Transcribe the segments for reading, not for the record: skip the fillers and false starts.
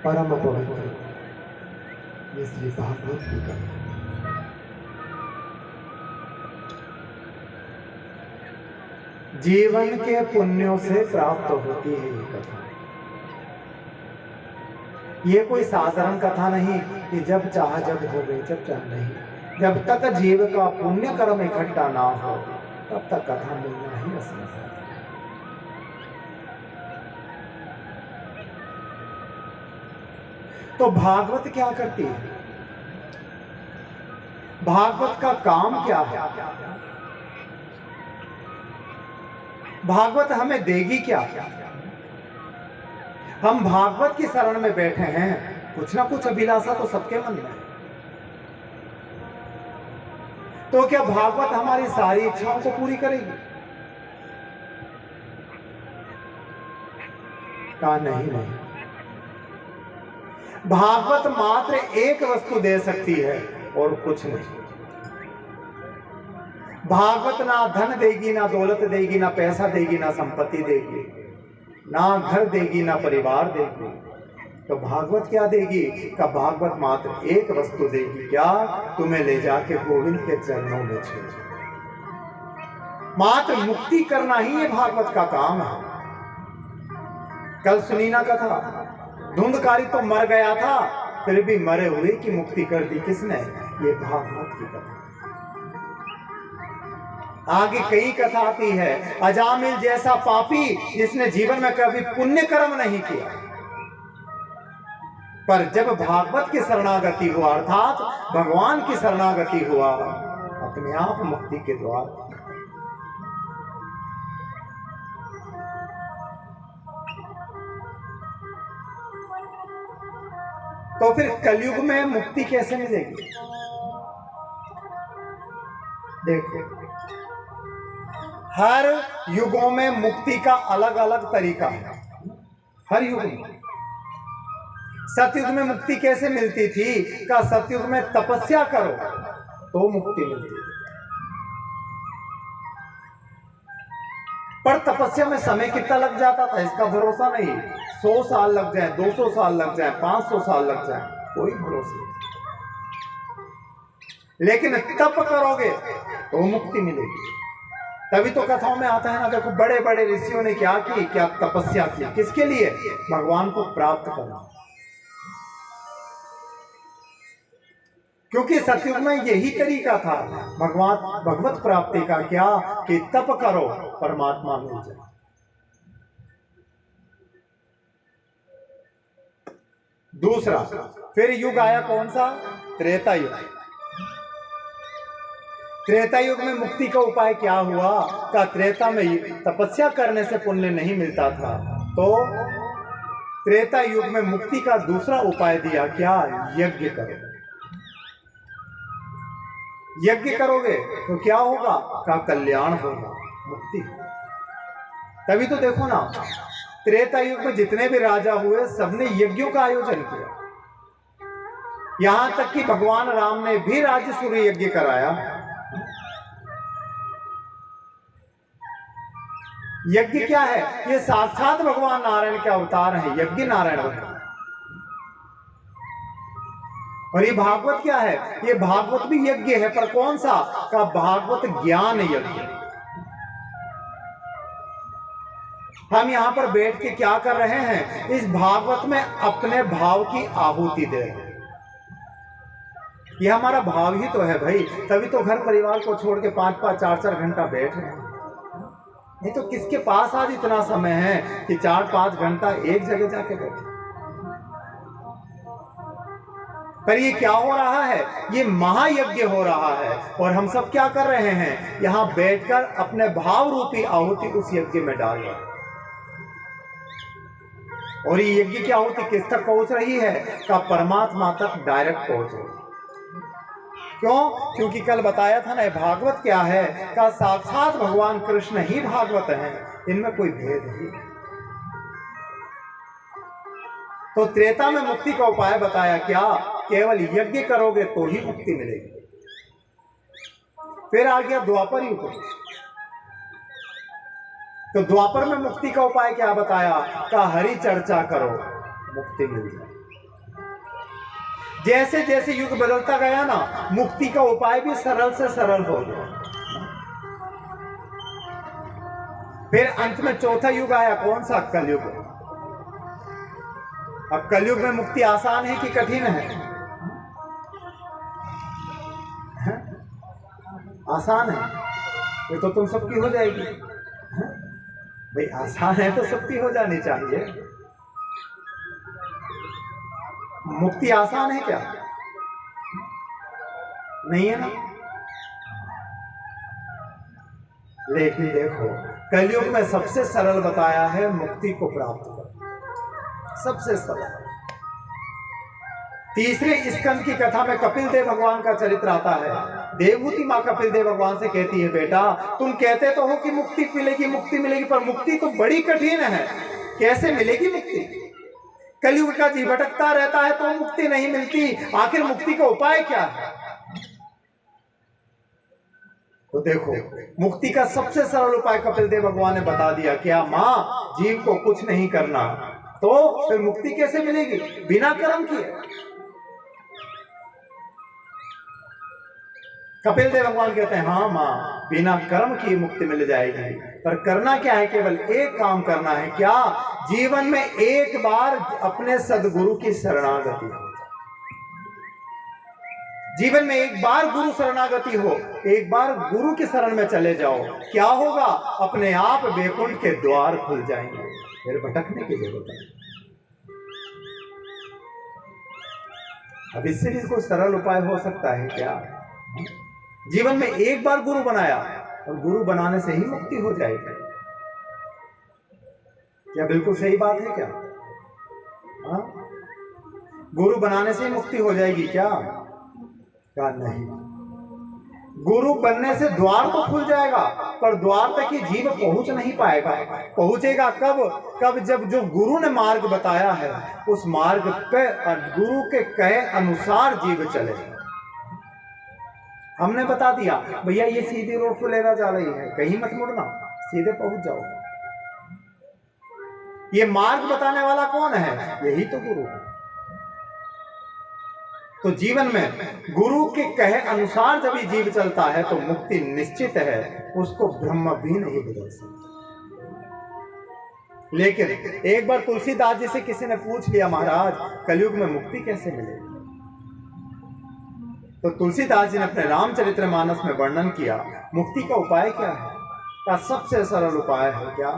परम पवित्र ये श्री भागवत की कथा। जीवन के पुण्यों से प्राप्त होती है ये कथा। ये कोई साधारण कथा नहीं कि जब चाह जब हो गई, जब चाह नहीं। जब तक जीव का पुण्य कर्म इकट्ठा ना हो तब तक कथा मिलना ही असंभव है। तो भागवत क्या करती है? भागवत का काम क्या है? भागवत हमें देगी क्या? हम भागवत की शरण में बैठे हैं, कुछ ना कुछ अभिलाषा तो सबके मन में है। तो क्या भागवत हमारी सारी इच्छाओं को पूरी करेगी? कहा नहीं। भागवत मात्र एक वस्तु दे सकती है और कुछ नहीं। भागवत ना धन देगी, ना दौलत देगी, ना पैसा देगी, ना संपत्ति देगी, ना घर देगी, ना परिवार देगी। तो भागवत क्या देगी? का भागवत मात्र एक वस्तु देगी, क्या? तुम्हें ले जाके गोविंद के चरणों में छोड़। मात्र मुक्ति करना ही ये भागवत का काम है। कल सुनी ना कथा, धुंधकारी तो मर गया था, फिर भी मरे हुए की मुक्ति कर दी किसने? ये भागवत की कथा। आगे कई कथा आती है, अजामिल जैसा पापी जिसने जीवन में कभी पुण्य कर्म नहीं किया, पर जब भागवत की शरणागति हुआ अर्थात भगवान की शरणागति हुआ, अपने आप मुक्ति के द्वार। तो फिर कलयुग में मुक्ति कैसे मिलेगी? देखो, हर युगों में मुक्ति का अलग अलग तरीका है। हर युग में सतयुग में मुक्ति कैसे मिलती थी? का सतयुग में तपस्या करो तो मुक्ति मिलती थी, पर तपस्या में समय कितना लग जाता था इसका भरोसा नहीं। 100 साल लग जाए, 200 साल लग जाए, 500 साल लग जाए, कोई भरोसा नहीं। लेकिन तप करोगे तो मुक्ति मिलेगी। तभी तो कथाओं में आता है ना, देखो बड़े बड़े ऋषियों ने क्या की, क्या तपस्या की, किसके लिए? भगवान को प्राप्त करना। क्योंकि सतयुग में यही तरीका था भगवत प्राप्ति का, क्या कि तप करो परमात्मा मिल जाए। दूसरा फिर युग आया कौन सा? त्रेता युग। त्रेता युग में मुक्ति का उपाय क्या हुआ? का त्रेता में तपस्या करने से पुण्य नहीं मिलता था, तो त्रेता युग में मुक्ति का दूसरा उपाय दिया, क्या? यज्ञ करो। यज्ञ करोगे तो क्या होगा? का कल्याण होगा, मुक्ति। तभी तो देखो ना, त्रेता युग में जितने भी राजा हुए सबने यज्ञों का आयोजन किया। यहां तक कि भगवान राम ने भी राज्य सूर्य यज्ञ कराया। यज्ञ क्या है? ये साक्षात भगवान नारायण के अवतार है, यज्ञ नारायण भगवान। और ये भागवत क्या है? ये भागवत भी यज्ञ है, पर कौन सा? का भागवत ज्ञान यज्ञ। हम यहां पर बैठ के क्या कर रहे हैं? इस भागवत में अपने भाव की आहुति दे रहे हैं। ये हमारा भाव ही तो है भाई, तभी तो घर परिवार को छोड़ के 5-5, 4-4 घंटा बैठ रहे हैं। नहीं तो किसके पास आज इतना समय है कि 4-5 घंटा एक जगह जाके बैठे। पर ये क्या हो रहा है? ये महायज्ञ हो रहा है, और हम सब क्या कर रहे हैं? यहां बैठकर अपने भाव रूपी आहुति उस यज्ञ में डाल रहे हैं। और ये यज्ञ की आहुति किस तक पहुंच रही है? का परमात्मा तक डायरेक्ट पहुंच रही है। क्यों? क्योंकि कल बताया था ना, भागवत क्या है? का साक्षात भगवान कृष्ण ही भागवत है, इनमें कोई भेद नहीं। तो त्रेता में मुक्ति का उपाय बताया, क्या? केवल यज्ञ करोगे तो ही मुक्ति मिलेगी। फिर आ गया द्वापर युग। तो द्वापर में मुक्ति का उपाय क्या बताया? का हरि चर्चा करो, मुक्ति मिल जाए। जैसे जैसे युग बदलता गया ना, मुक्ति का उपाय भी सरल से सरल हो गया। फिर अंत में चौथा युग आया, कौन सा? कलयुग। अब कलयुग में मुक्ति आसान है कि कठिन है? आसान है, ये तो तुम सबकी हो जाएगी। भाई आसान है तो सबकी हो जानी चाहिए। मुक्ति आसान है क्या? नहीं है ना। लेकिन देखो, कलयुग में सबसे सरल बताया है मुक्ति को प्राप्त करना, सबसे सरल। तीसरे स्कंद की कथा में कपिल देव भगवान का चरित्र आता है। देवहूति माँ कपिल देव भगवान से कहती है, बेटा तुम कहते तो हो कि मुक्ति मिलेगी, मुक्ति मिलेगी, पर मुक्ति तो बड़ी कठिन है, कैसे मिलेगी मुक्ति? कलयुग का जीव भटकता रहता है तो मुक्ति नहीं मिलती, आखिर मुक्ति का उपाय क्या है? तो देखो, मुक्ति का सबसे सरल उपाय कपिल देव भगवान ने बता दिया। क्या माँ? जीव को कुछ नहीं करना, तो फिर मुक्ति कैसे मिलेगी? बिना कर्म किए। कपिल देव भगवान कहते हैं, हाँ माँ, बिना कर्म की मुक्ति मिल जाएगी, पर करना क्या है? केवल एक काम करना है। क्या? जीवन में एक बार अपने सदगुरु की शरणागति। जीवन में एक बार गुरु शरणागति हो, एक बार गुरु की शरण में चले जाओ, क्या होगा? अपने आप वैकुंठ के द्वार खुल जाएंगे, फिर भटकने की जरूरत नहीं। अब इससे भी कोई सरल उपाय हो सकता है क्या? जीवन में एक बार गुरु बनाया और गुरु बनाने से ही मुक्ति हो जाएगी। क्या बिल्कुल सही बात है क्या? हाँ? गुरु बनाने से ही मुक्ति हो जाएगी क्या? क्या नहीं। गुरु बनने से द्वार तो खुल जाएगा, पर द्वार तक ही जीव पहुंच नहीं पाएगा। पहुंचेगा कब? कब जब जो गुरु ने मार्ग बताया है उस मार्ग पे गुरु के कहे अनुसार जीव चले। हमने बता दिया, भैया ये सीधी रोड फुलेरा जा रही है, कहीं मत मुड़ना, सीधे पहुंच जाओ। ये मार्ग बताने वाला कौन है? यही तो गुरु है। तो जीवन में गुरु के कहे अनुसार जब जीव चलता है तो मुक्ति निश्चित है, उसको ब्रह्म भी नहीं बदल सकता। लेकिन एक बार तुलसीदास जी से किसी ने पूछ लिया, महाराज कलयुग में मुक्ति कैसे मिलेगी? तो तुलसीदास जी ने अपने रामचरितमानस में वर्णन किया, मुक्ति का उपाय क्या है? का सबसे सरल उपाय है क्या?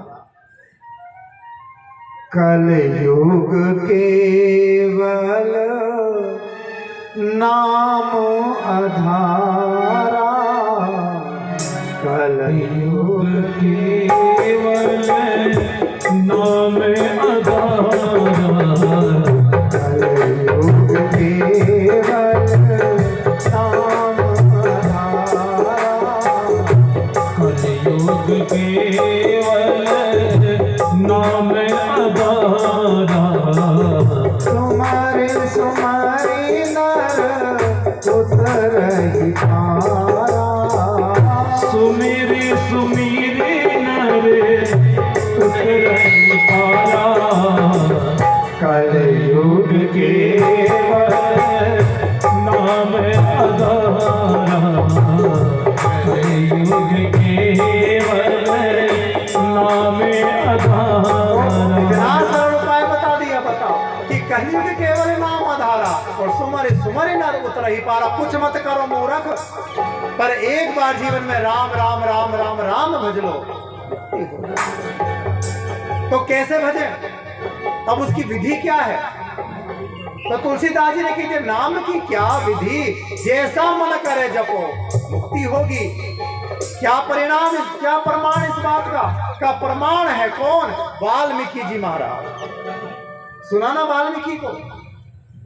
कलयुग केवल नाम आधारा, कलयुग केवल नाम आधारा, कलयुग केवल नाम आधारा, कलयुग केवल नाम आधारा, तुम्हारे सुमारी नर उतर ही पारा, सुमेरे सुमेरे नर उतर ही पारा, कलयुग केवल नाम आधारा, कलयुग केवल नाम आधारा। उपाय बता दिया, बताओ कि कलयुग केवल नाम आधारा और सुमरे सुमरे नर उतर ही पारा। कुछ मत करो मूर्ख, पर एक बार जीवन में राम राम राम राम राम भज लो, तो कैसे भजे? अब उसकी विधि क्या है? तो तुलसीदास जी ने कही, नाम की क्या विधि? जैसा मन करे जपो, मुक्ति होगी। क्या परिणाम, क्या प्रमाण इस बात का प्रमाण है कौन? वाल्मीकि जी महाराज। सुना ना वाल्मीकि को?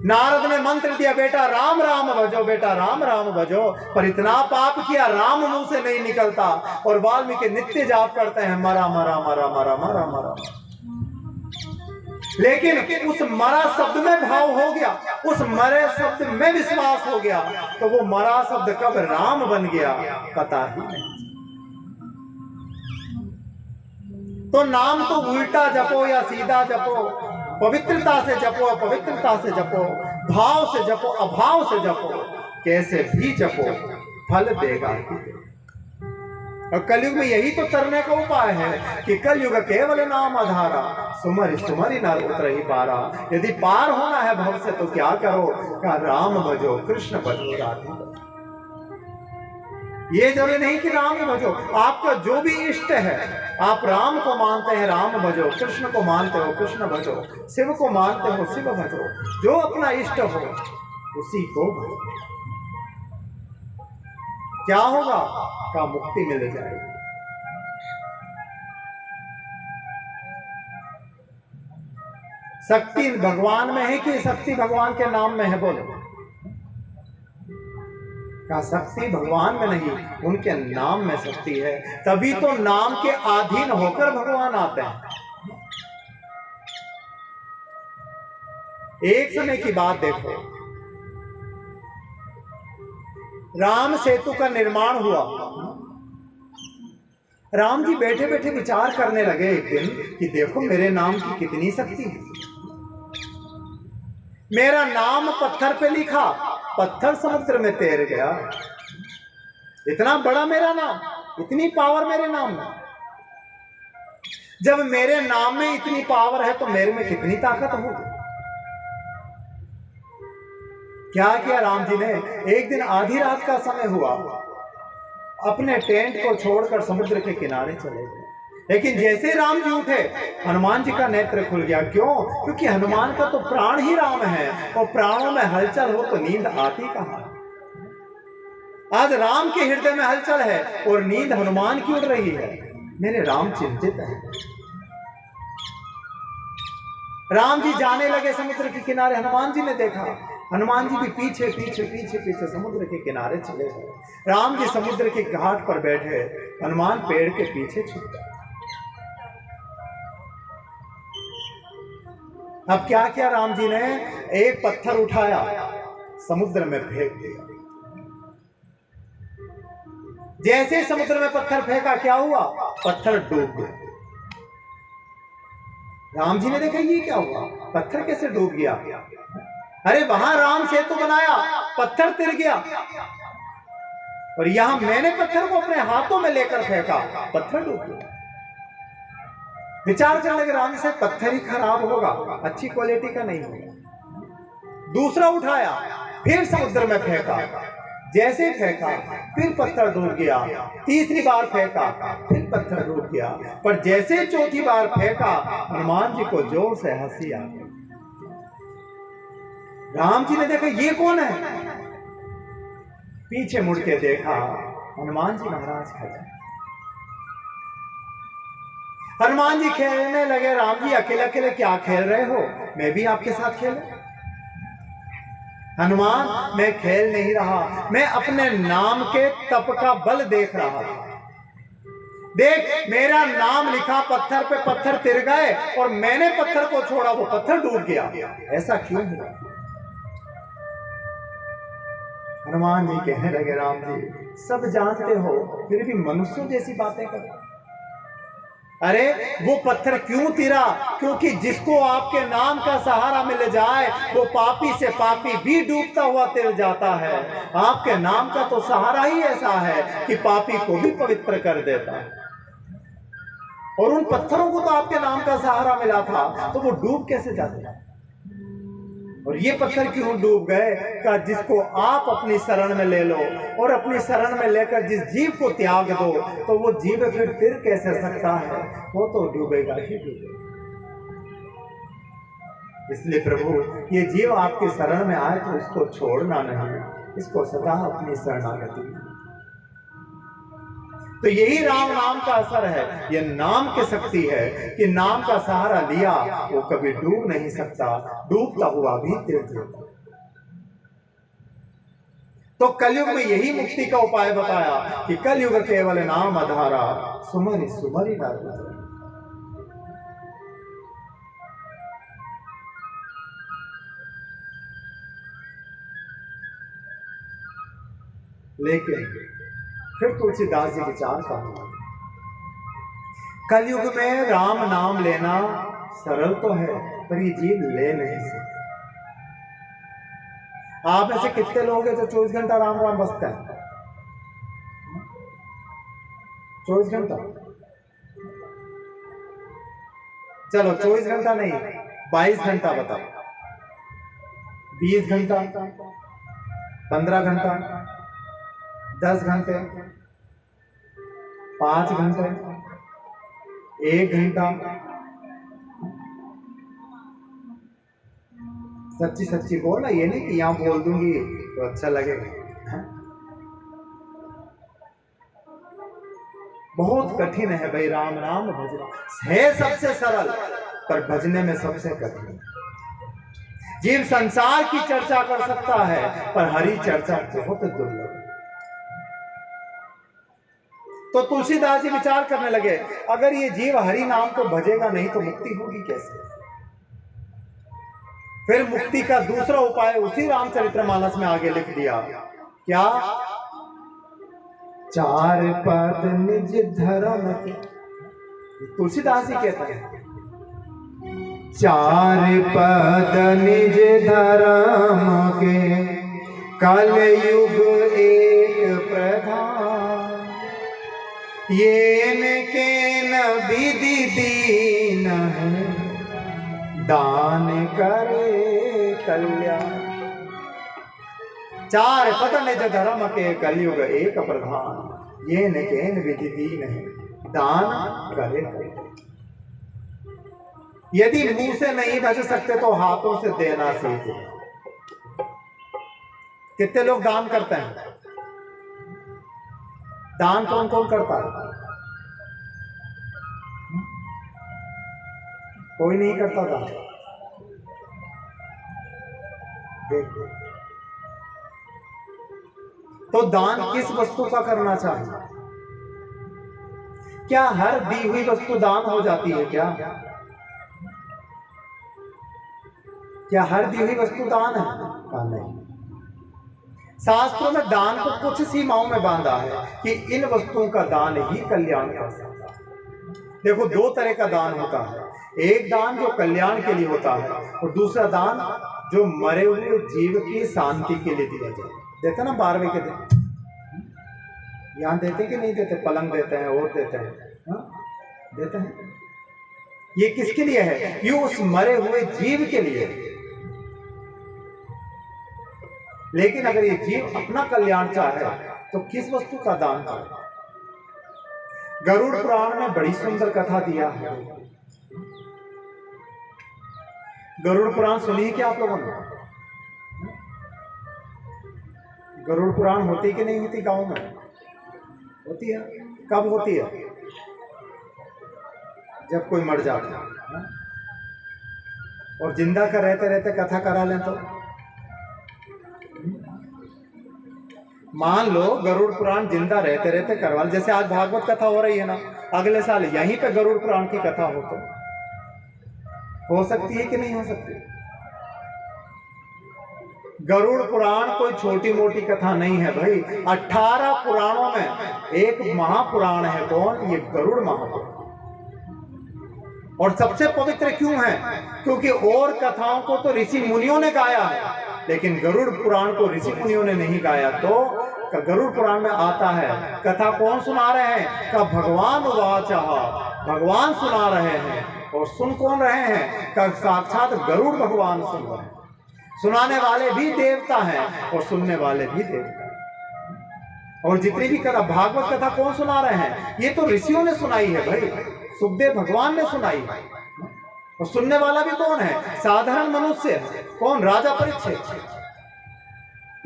नारद ने मंत्र दिया, बेटा राम राम भजो, बेटा राम राम भजो, पर इतना पाप किया राम मुंह से नहीं निकलता, और वाल्मीकि नित्य जाप करते हैं मरा मरा मरा मरा मरा मरा। लेकिन उस मरा शब्द में भाव हो गया, उस मरे शब्द में विश्वास हो गया, तो वो मरा शब्द कब राम बन गया पता ही नहीं। तो नाम तो उल्टा जपो या सीधा जपो, पवित्रता से जपो अपवित्रता से जपो, भाव से जपो अभाव से जपो, कैसे भी जपो फल देगा ही। और कलयुग में यही तो तरने का उपाय है कि कलयुग केवल नाम आधारा, सुमरि सुमरि नर उतरहि पारा। यदि पार होना है भव से तो क्या करो, का राम भजो कृष्ण भजो राधे भजो। ये जरूरी नहीं कि राम ही भजो, आपका जो भी इष्ट है, आप राम को मानते हैं राम भजो, कृष्ण को मानते हो कृष्ण भजो, शिव को मानते हो शिव भजो, जो अपना इष्ट हो उसी को भजो। क्या होगा, का मुक्ति मिल जाएगी। शक्ति भगवान में है कि शक्ति भगवान के नाम में है, बोलो। का शक्ति भगवान में नहीं, उनके नाम में शक्ति है। तभी तो नाम के अधीन होकर भगवान आते हैं। एक समय की बात देखो, राम सेतु का निर्माण हुआ। राम जी बैठे बैठे विचार करने लगे एक दिन कि देखो मेरे नाम की कितनी शक्ति है। मेरा नाम पत्थर पे लिखा, पत्थर समुद्र में तैर गया। इतना बड़ा मेरा नाम, इतनी पावर मेरे नाम में। जब मेरे नाम में इतनी पावर है तो मेरे में कितनी ताकत होगी। क्या किया राम जी ने, एक दिन आधी रात का समय हुआ, अपने टेंट को छोड़कर समुद्र के किनारे चले गए। लेकिन जैसे राम जी उठे, हनुमान जी का नेत्र खुल गया। क्यों? क्योंकि हनुमान का तो प्राण ही राम है, और प्राणों में हलचल हो तो नींद आती कहां। आज राम के हृदय में हलचल है और नींद हनुमान की उड़ रही है। मेरे राम चिंतित है। राम जी जाने लगे समुद्र के किनारे। हनुमान जी ने देखा, हनुमान जी भी पीछे पीछे पीछे पीछे समुद्र के किनारे चले गए। राम जी समुद्र के घाट पर बैठे, हनुमान पेड़ के पीछे छुप गए। अब क्या किया राम जी ने, एक पत्थर उठाया, समुद्र में फेंक दिया। जैसे समुद्र में पत्थर फेंका, क्या हुआ, पत्थर डूब गया। राम जी ने देखा ये क्या हुआ, पत्थर कैसे डूब गया। अरे वहां राम सेतु बनाया, पत्थर तिर गया, और यहां मैंने पत्थर को अपने हाथों में लेकर फेंका, पत्थर डूब गया। विचार करने के राम से पत्थर ही खराब होगा, अच्छी क्वालिटी का नहीं होगा। दूसरा उठाया, फिर समुद्र में फेंका। जैसे फेंका फिर पत्थर डूब गया। तीसरी बार फेंका, फिर पत्थर डूब गया। पर जैसे चौथी बार फेंका, हनुमान जी को जोर से हंसी आ गई। राम जी ने देखा ये कौन है, पीछे मुड़ के देखा, हनुमान जी महाराज खड़े। हनुमान जी खेलने लगे। राम जी अकेले अकेले क्या खेल रहे हो, मैं भी आपके साथ खेलूं। हनुमान, मैं खेल नहीं रहा, मैं अपने नाम के तप का बल देख रहा था। देख, मेरा नाम लिखा पत्थर पे, पत्थर तिर गए, और मैंने पत्थर को छोड़ा, वो पत्थर डूब गया। ऐसा क्यों हुआ? हनुमान जी कहने लगे, राम जी सब जानते हो, फिर भी मनुष्यों जैसी बातें कर। अरे वो पत्थर क्यों तिरा? क्योंकि जिसको आपके नाम का सहारा मिल जाए, वो पापी से पापी भी डूबता हुआ तिर जाता है। आपके नाम का तो सहारा ही ऐसा है कि पापी को भी पवित्र कर देता है। और उन पत्थरों को तो आपके नाम का सहारा मिला था, तो वो डूब कैसे जाते? और ये पत्थर क्यों डूब गए? का जिसको आप अपनी शरण में ले लो, और अपनी शरण में लेकर जिस जीव को त्याग दो, तो वो जीव फिर तिर कैसे सकता है? वो तो डूबेगा ही डूबेगा। इसलिए प्रभु, ये जीव आपकी शरण में आए तो इसको छोड़ना नहीं, इसको सदा अपनी शरणागति। तो यही राम नाम का असर है, यह नाम की शक्ति है कि नाम का सहारा लिया वो कभी डूब नहीं सकता, डूबता हुआ भी तिर जाता। तो कलयुग में यही मुक्ति का उपाय बताया कि कलयुग केवल नाम आधारा, सुमरि सुमरि नर उतरहि। लेकिन फिर तुलसीदास जी विचार करना, कलयुग में राम नाम लेना सरल तो है, पर ये जीव ले नहीं सकते। आप में से कितने लोग हैं जो 24 घंटा राम राम बसते हैं? 24 घंटा, चलो 24 घंटा नहीं, 22 घंटा बताओ, 20 घंटा, 15 घंटा, 10 घंटे, 5 घंटे, 1 घंटा। सच्ची सच्ची बोलना, ये नहीं कि यहां बोल दूंगी तो अच्छा लगेगा। बहुत कठिन है भाई राम नाम भजना, है सबसे सरल पर भजने में सबसे कठिन। जीव संसार की चर्चा कर सकता है पर हरि चर्चा बहुत दुर्लभ। तो तुलसीदास जी विचार करने लगे, अगर ये जीव हरि नाम को भजेगा नहीं तो मुक्ति होगी कैसे? फिर मुक्ति का दूसरा उपाय उसी रामचरितमानस में आगे लिख दिया, क्या? 4 पद निज धर्म के, तुलसीदास जी कहते हैं 4 पद निज धर्म के, कलयुग एक प्रधान, ये के न विधि दीन है, दान करे कल्याण। 4 पद निज धर्म के, कलयुग एक प्रधान, ये न विधि दीन है, दान करे कल्याण। यदि मुंह से नहीं बच सकते तो हाथों से देना सीखे। कितने लोग दान करते हैं? दान कौन कौन करता है? कोई नहीं करता दान। देखो, तो दान किस वस्तु का करना चाहिए? क्या हर दी हुई वस्तु दान हो जाती है? क्या हर दी हुई वस्तु दान है? नहीं। शास्त्रों में दान को कुछ सीमाओं में बांधा है कि इन वस्तुओं का दान ही कल्याण कर सकता है। देखो, 2 तरह का दान होता है, एक दान जो कल्याण के लिए होता है और दूसरा दान जो मरे हुए जीव की शांति के लिए दिया जाए। देते ना 12वें के दिन, यहां देते कि नहीं देते? पलंग देते हैं और देते हैं, देते हैं। ये किसके लिए है? ये उस मरे हुए जीव के लिए। लेकिन अगर ये जीव अपना कल्याण चाहे तो किस वस्तु का दान करे? गरुड़ पुराण में बड़ी सुंदर कथा दिया है। गरुड़ पुराण सुनिए क्या आप लोगों ने? गरुड़ पुराण होती कि नहीं होती? गांव में होती है। कब होती है? जब कोई मर जाता है। और जिंदा का रहते रहते कथा करा लें तो मान लो गरुड़ पुराण जिंदा रहते रहते करवा, जैसे आज भागवत कथा हो रही है ना, अगले साल यहीं पे गरुड़ पुराण की कथा हो सकती है कि नहीं हो सकती? गरुड़ पुराण कोई छोटी मोटी कथा नहीं है भाई। 18 पुराणों में एक महापुराण है। कौन? ये गरुड़ महापुराण। और सबसे पवित्र क्यों है? क्योंकि और कथाओं को तो ऋषि मुनियों ने गाया है, लेकिन गरुड़ पुराण को ऋषि मुनियों ने नहीं गाया। तो गरुड़ पुराण में आता है, कथा कौन सुना रहे हैं? का भगवान उवाचा, भगवान सुना रहे हैं। और सुन कौन रहे हैं? का साक्षात गरुड़ भगवान सुन रहे हैं। सुनाने वाले भी देवता हैं और सुनने वाले भी देवता हैं। और जितनी भी कथा, भागवत कथा कौन सुना रहे हैं? ये तो ऋषियों ने सुनाई है भाई, सुखदेव भगवान ने सुनाई है। और सुनने वाला भी कौन है? साधारण मनुष्य। कौन? राजा परीक्षित।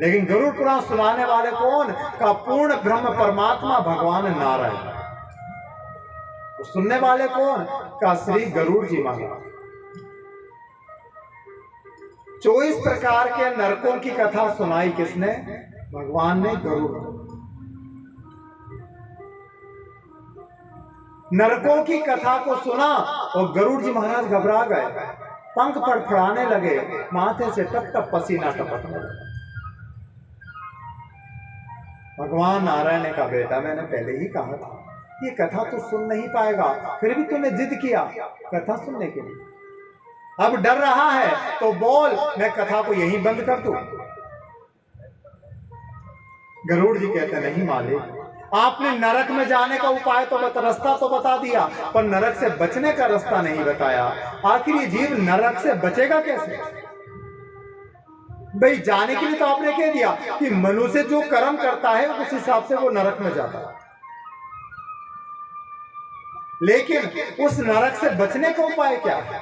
लेकिन गरुड़ पुराण सुनाने वाले कौन? का पूर्ण ब्रह्म परमात्मा भगवान नारायण। और सुनने वाले कौन? का श्री गरुड़ जी महाराज। 24 प्रकार के नरकों की कथा सुनाई किसने? भगवान ने गरुड़। नरकों की कथा को सुना और गरुड़ जी महाराज घबरा गए, पंख फड़फड़ाने लगे, माथे से टप टप पसीना टपकने लगा। भगवान नारायण का बेटा, मैंने पहले ही कहा था, ये कथा तो सुन नहीं पाएगा, फिर भी तूने जिद किया कथा सुनने के लिए, अब डर रहा है तो बोल, मैं कथा को यहीं बंद कर दूं। गरुड़ जी कहते नहीं मालिक, आपने नरक में जाने का उपाय तो रास्ता तो बता दिया, पर नरक से बचने का रास्ता नहीं बताया। आखिर ये जीव नरक से बचेगा कैसे? भाई जाने के लिए तो आपने कह दिया कि मनुष्य जो कर्म करता है उस हिसाब से वो नरक में जाता है, लेकिन उस नरक से बचने का उपाय क्या है?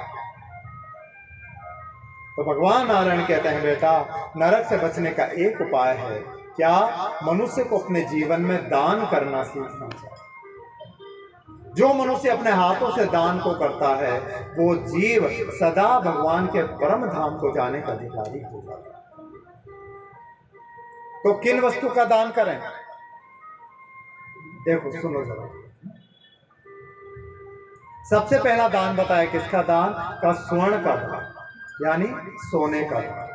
तो भगवान नारायण कहते हैं बेटा, नरक से बचने का एक उपाय है, क्या? मनुष्य को अपने जीवन में दान करना सीखना चाहिए। जो मनुष्य अपने हाथों से दान को करता है वो जीव सदा भगवान के परम धाम को जाने का अधिकारी हो जाता है। तो किन वस्तु का दान करें? देखो सुनो जरा, सबसे पहला दान बताया किसका दान? का स्वर्ण का दान, यानी सोने का दान।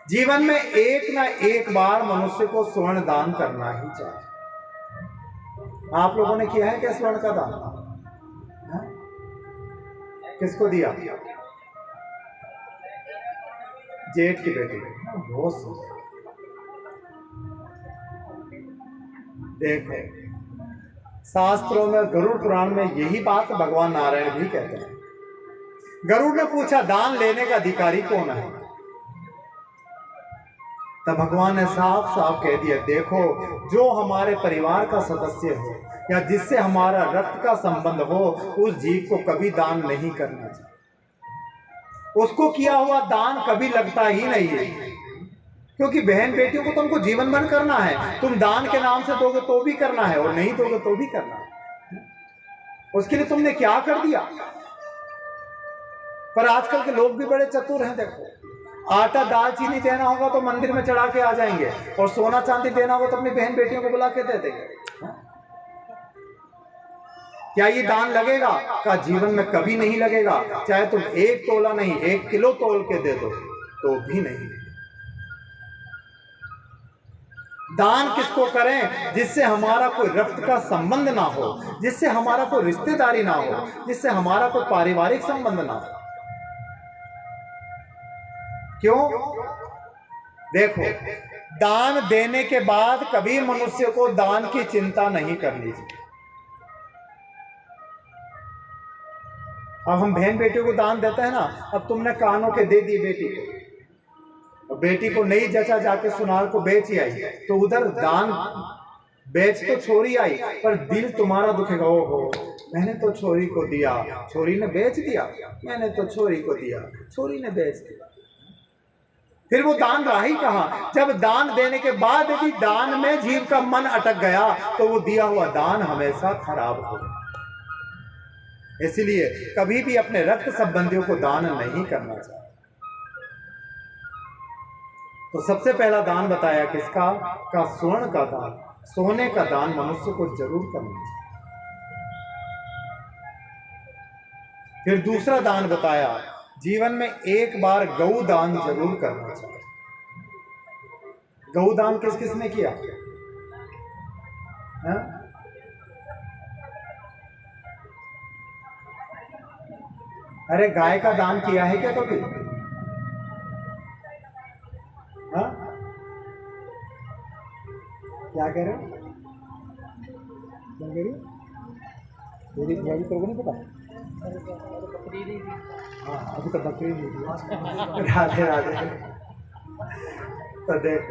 जीवन में एक ना एक बार मनुष्य को स्वर्ण दान करना ही चाहिए। आप लोगों ने किया है क्या स्वर्ण का दान? है? किसको दिया? जेठ की बेटी। बहुत देखो, शास्त्रों में गरुड़ पुराण में यही बात भगवान नारायण भी कहते हैं। गरुड़ ने पूछा दान लेने का अधिकारी कौन है? तब भगवान ने साफ साफ कह दिया, देखो जो हमारे परिवार का सदस्य हो या जिससे हमारा रक्त का संबंध हो, उस जीव को कभी दान नहीं करना चाहिए। उसको किया हुआ दान कभी लगता ही नहीं है, क्योंकि बहन बेटियों को तुमको जीवन भर करना है। तुम दान के नाम से दोगे तो भी करना है, और नहीं दोगे तो भी करना है। उसके लिए तुमने क्या कर दिया? पर आजकल के लोग भी बड़े चतुर हैं। देखो, आटा दाल चीनी देना होगा तो मंदिर में चढ़ा के आ जाएंगे, और सोना चांदी देना होगा तो अपनी बहन बेटियों को बुला के दे देंगे। क्या ये दान लगेगा? का जीवन में कभी नहीं लगेगा। चाहे तुम 1 तोला नहीं 1 किलो तोल के दे दो तो भी नहीं। दान किसको करें? जिससे हमारा कोई रक्त का संबंध ना हो, जिससे हमारा कोई रिश्तेदारी ना हो, जिससे हमारा कोई पारिवारिक संबंध ना हो। क्यों? देखो, दान देने के बाद कभी मनुष्य को दान की चिंता नहीं करनी चाहिए। अब हम बहन बेटियों को दान देते हैं ना, अब तुमने कानों के दे दी बेटी को, बेटी को नहीं जचा, जाके सुनार को बेच ही आई, तो उधर दान बेच तो छोरी आई, पर दिल तुम्हारा दुखेगा। ओहो, मैंने तो छोरी को दिया, छोरी ने बेच दिया, मैंने तो छोरी को दिया, छोरी ने बेच दिया। फिर वो दान रहा ही कहाँ? जब दान देने के बाद यदि दान में जीव का मन अटक गया तो वो दिया हुआ दान हमेशा खराब होगा। इसलिए कभी भी अपने रक्त संबंधियों को दान नहीं करना चाहिए। तो सबसे पहला दान बताया किसका? का स्वर्ण का दान, सोने का दान मनुष्य को जरूर करना चाहिए। फिर दूसरा दान बताया, जीवन में एक बार गौ दान जरूर करना चाहिए। गौ दान किस किस ने किया है? अरे गाय का दान किया है क्या कभी? हाँ, क्या कह रहे हो? क्या कह रही हो? मेरी तुम्हारी तो नहीं पता। हाँ, अभी तो बकरी नहीं। राधे राधे। तो देख,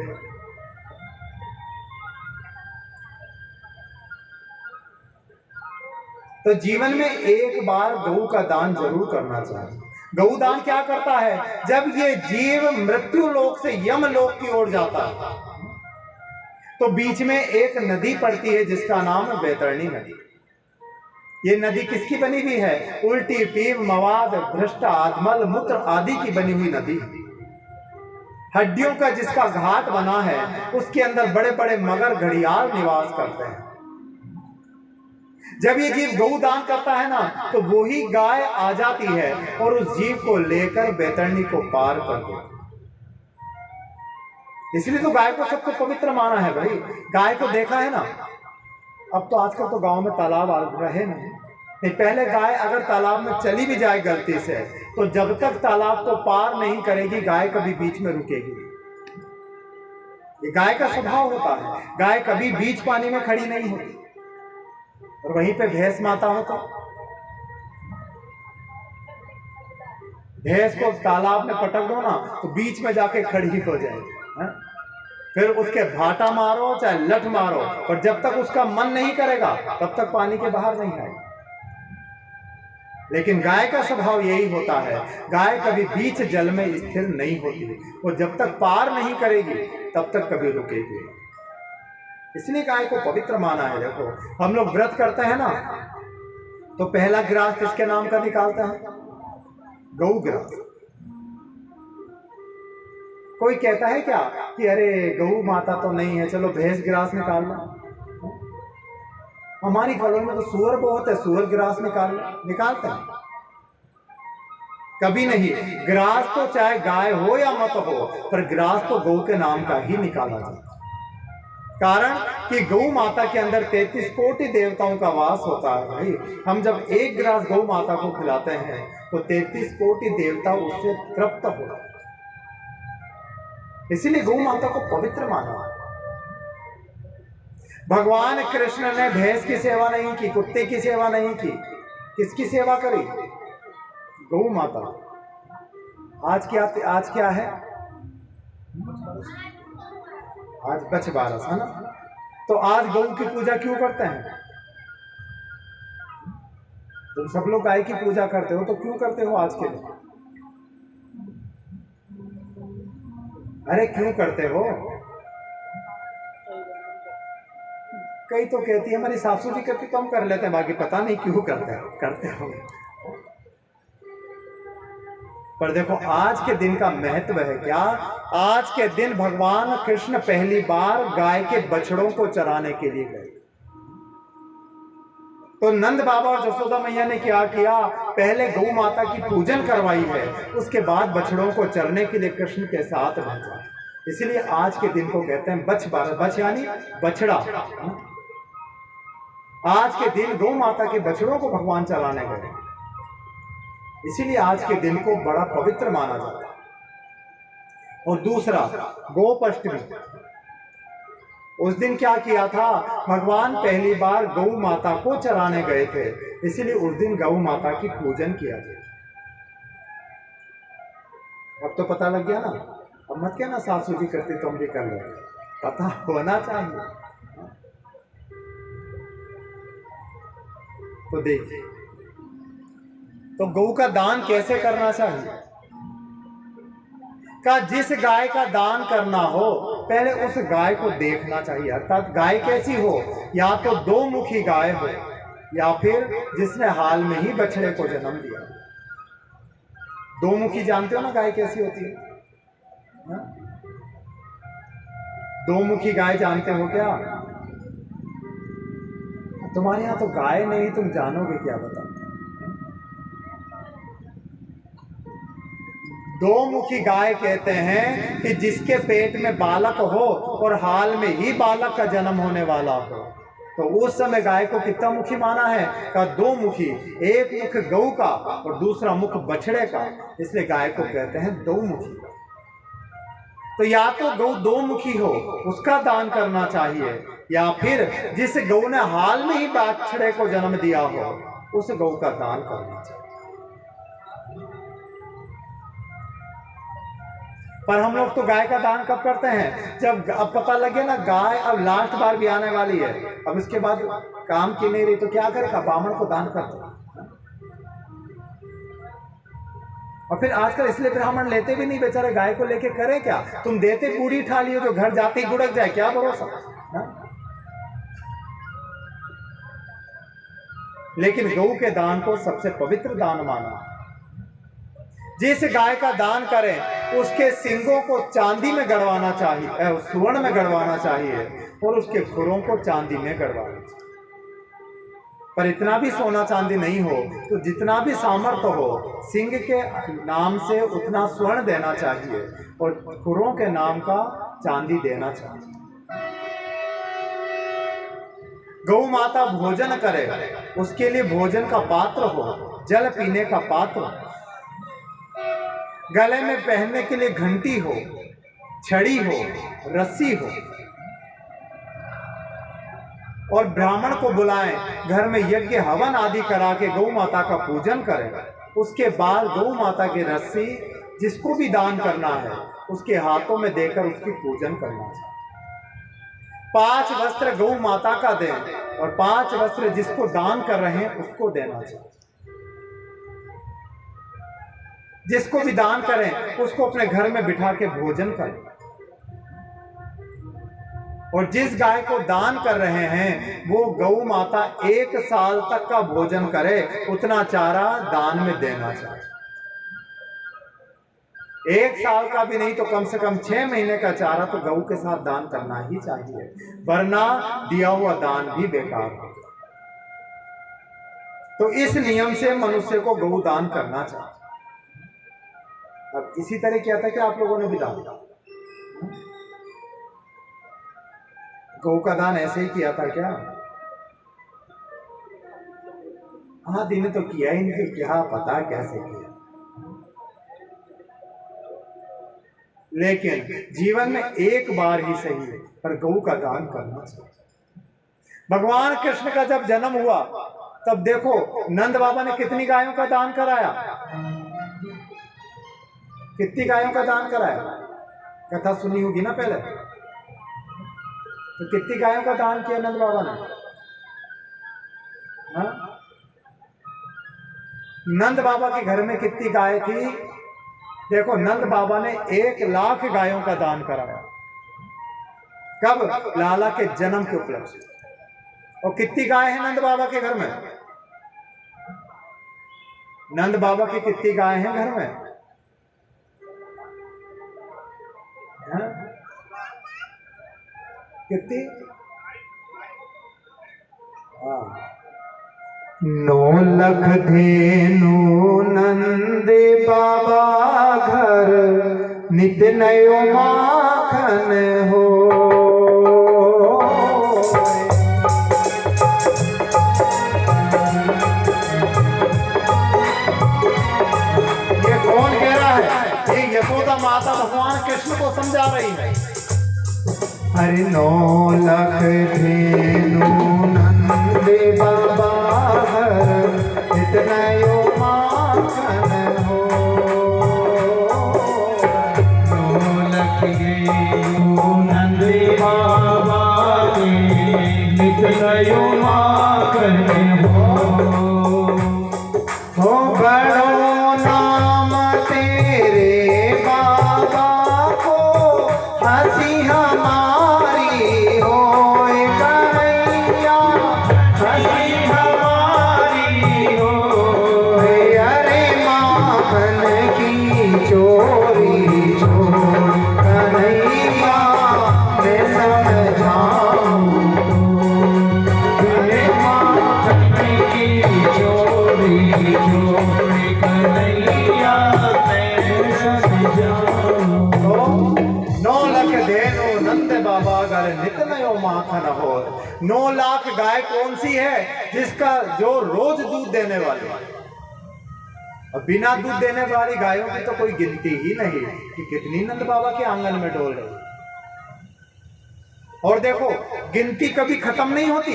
तो जीवन में एक बार गौ का दान जरूर करना चाहिए। गौ दान क्या करता है? जब ये जीव मृत्यु लोक से यम लोक की ओर जाता है तो बीच में एक नदी पड़ती है जिसका नाम है बैतरणी नदी। ये नदी किसकी बनी हुई है? उल्टी, पीप, मवाद, भ्रष्ट, आत्मल, मूत्र आदि की बनी हुई नदी। हड्डियों का जिसका घाट बना है उसके अंदर बड़े बड़े मगर घड़ियाल निवास करते हैं। जब ये जीव गौ दान करता है ना तो वही गाय आ जाती है और उस जीव को लेकर बैतरणी को पार कर देती। इसलिए तो गाय को सबको पवित्र माना है भाई। गाय को देखा है ना, अब तो आजकल तो गांव में तालाब आ रहे नहीं, पहले गाय अगर तालाब में चली भी जाए गलती से तो जब तक तालाब को पार नहीं करेगी गाय कभी बीच में रुकेगी। ये गाय का स्वभाव होता है, गाय कभी बीच पानी में खड़ी नहीं होती। और वहीं पे भैंस माता होता, भैंस को तालाब में पटक दो ना तो बीच में जाके खड़ी हो जाएगी, फिर उसके भाटा मारो चाहे लठ मारो, पर जब तक उसका मन नहीं करेगा तब तक पानी के बाहर नहीं आएगी। लेकिन गाय का स्वभाव यही होता है, गाय कभी बीच जल में स्थिर नहीं होती, वो जब तक पार नहीं करेगी तब तक कभी रुकेगी। इसलिए गाय को पवित्र माना है। देखो हम लोग व्रत करते हैं ना, तो पहला ग्रास किसके नाम का निकालते हैं? गौ ग्रास। कोई कहता है क्या कि अरे गौ माता तो नहीं है, चलो भैंस ग्रास निकाल लो। हमारी कॉलोनी में तो सूअर बहुत है, सूअर ग्रास निकालते हैं? कभी नहीं। ग्रास तो चाहे गाय हो या मत हो, पर ग्रास तो गौ के नाम का ही निकाला जाता है। कारण कि गौ माता के अंदर 33 कोटि देवताओं का वास होता है। भाई हम जब एक ग्रास गौ माता को खिलाते हैं तो 33 कोटि देवता उससे तृप्त हो, इसीलिए गौ माता को पवित्र माना। भगवान कृष्ण ने भैंस की सेवा नहीं की, कुत्ते की सेवा नहीं की, किसकी सेवा करी? गौ माता। आज क्या है? आज बछबारस है ना, तो आज गौ की पूजा क्यों करते हैं? तुम सब लोग गाय की पूजा करते हो तो क्यों करते हो आज के दिन? अरे क्यों करते हो? कई तो कहती है हमारी सासू जी करती तो हम कर लेते हैं, बाकी पता नहीं क्यों करते हो। पर देखो आज के दिन का महत्व है क्या? आज के दिन भगवान कृष्ण पहली बार गाय के बछड़ों को चराने के लिए गए। तो नंद बाबा और जसोदा मैया ने क्या किया? पहले गौ माता की पूजन करवाई है, उसके बाद बछड़ों को चरने के लिए कृष्ण के साथ भेजा। इसलिए आज के दिन को कहते हैं बछबारस। बछ यानी बछड़ा। आज के दिन गौ माता के बछड़ों को भगवान चराने गए, इसीलिए आज के दिन को बड़ा पवित्र माना जाता है। और दूसरा गोपाष्टमी। उस दिन क्या किया था? भगवान पहली बार गौ माता को चराने गए थे, इसीलिए उस दिन गौ माता की पूजन किया गया। अब तो पता लग गया ना। अब मत कहना सासू जी करती तो हम भी कर लेते, पता होना चाहिए। तो देखिए, तो गौ का दान कैसे करना चाहिए? का जिस गाय का दान करना हो पहले उस गाय को देखना चाहिए। अर्थात गाय कैसी हो? या तो दो मुखी गाय हो, या फिर जिसने हाल में ही बछड़े को जन्म दिया। दो मुखी जानते हो ना गाय कैसी होती है? दो मुखी गाय जानते हो क्या? तुम्हारे यहां तो गाय नहीं, तुम जानोगे क्या? बताओ। दो मुखी गाय कहते हैं कि जिसके पेट में बालक हो और हाल में ही बालक का जन्म होने वाला हो, तो उस समय गाय को कितना मुखी माना है? का दो मुखी, एक मुख गौ का और दूसरा मुख बछड़े का, इसलिए गाय को कहते हैं दो मुखी। तो या तो गौ दो मुखी हो उसका दान करना चाहिए, या फिर जिस गौ ने हाल में ही बछड़े को जन्म दिया हो उस गौ का दान करना चाहिए। पर हम लोग तो गाय का दान कब करते हैं? जब अब पता लगे ना गाय अब लास्ट बार भी आने वाली है, अब इसके बाद काम की नहीं रही, तो क्या करेगा? ब्राह्मण को दान कर दो। और फिर आजकल इसलिए ब्राह्मण लेते भी नहीं, बेचारे गाय को लेके करे क्या? तुम देते पूरी थाली हो जो घर जाते ही गुड़क जाए, क्या भरोसा? लेकिन गौ के दान को सबसे पवित्र दान माना। जिस गाय का दान करें उसके सींगों को चांदी में गड़वाना चाहिए, स्वर्ण में गड़वाना चाहिए, और उसके खुरों को चांदी में गड़वाना चाहिए। पर इतना भी सोना चांदी नहीं हो, तो जितना भी सामर्थ्य हो सिंह के नाम से उतना स्वर्ण देना चाहिए और खुरों के नाम का चांदी देना चाहिए। गौ माता भोजन करे, उसके लिए भोजन का पात्र हो, जल पीने का पात्र, गले में पहनने के लिए घंटी हो, छड़ी हो, रस्सी हो, और ब्राह्मण को बुलाएं, घर में यज्ञ हवन आदि करा के गौ माता का पूजन करें। उसके बाद गौ माता की रस्सी जिसको भी दान करना है उसके हाथों में देकर उसकी पूजन करना चाहिए। 5 वस्त्र गौ माता का दें और 5 वस्त्र जिसको दान कर रहे हैं उसको देना चाहिए। जिसको भी दान करें उसको अपने घर में बिठा के भोजन करें, और जिस गाय को दान कर रहे हैं वो गौ माता 1 साल तक का भोजन करे, उतना चारा दान में देना चाहिए। 1 साल का भी नहीं तो कम से कम 6 महीने का चारा तो गऊ के साथ दान करना ही चाहिए, वरना दिया हुआ दान भी बेकार होगा। तो इस नियम से मनुष्य को गौ दान करना चाहिए। अब इसी तरह किया था कि आप लोगों ने भी दान किया, गौ का दान ऐसे ही किया था क्या? हाँ, दिन तो किया ही नहीं, क्या पता कैसे किया। लेकिन जीवन में एक बार ही सही पर गौ का दान करना चाहिए। भगवान कृष्ण का जब जन्म हुआ तब देखो नंद बाबा ने कितनी गायों का दान कराया, कितनी गायों का दान कराया? कथा सुनी होगी ना पहले, तो कितनी गायों का दान किया नंद बाबा ने? हाँ? नंद बाबा के घर में कितनी गाय थी? देखो नंद बाबा ने 1 लाख गायों का दान कराया। कब? लाला के जन्म के उपलक्ष्य। और कितनी गाय है नंद बाबा के घर में? नंद बाबा की कितनी गाय हैं घर में? हाँ? कितनी? 9 लाख धेनु नंद बाबा घर, नित नयो माखन हो। ये कौन कह रहा है? ये यशोदा माता भगवान कृष्ण को समझा रही है। अरे 9 लाख धेनु नंद बाबा घर, नित नयो माखन हो। 9 लाख धेनु नंद बाबा के, नित नयो माखन हो। बड़ो नाम तेरे बाबा को, हंसी हमारी होए कन्हैया, हंसी हमारी होए। अरे माखन की चोरी छोड़ कन्हैया, मैं समझाऊं अरे माखन की चोरी छोड़ कन्हैया, मैं समझाऊं। 9 लाख धेनु नंद बाबा घर, नित नयो माखन हो। 9 लाख गाय कौन सी है? जिसका जो रोज दूध देने वाली है। और बिना दूध देने वाली गायों की तो कोई गिनती ही नहीं कि कितनी नंद बाबा के आंगन में डोल रही। और देखो गिनती कभी खत्म नहीं होती।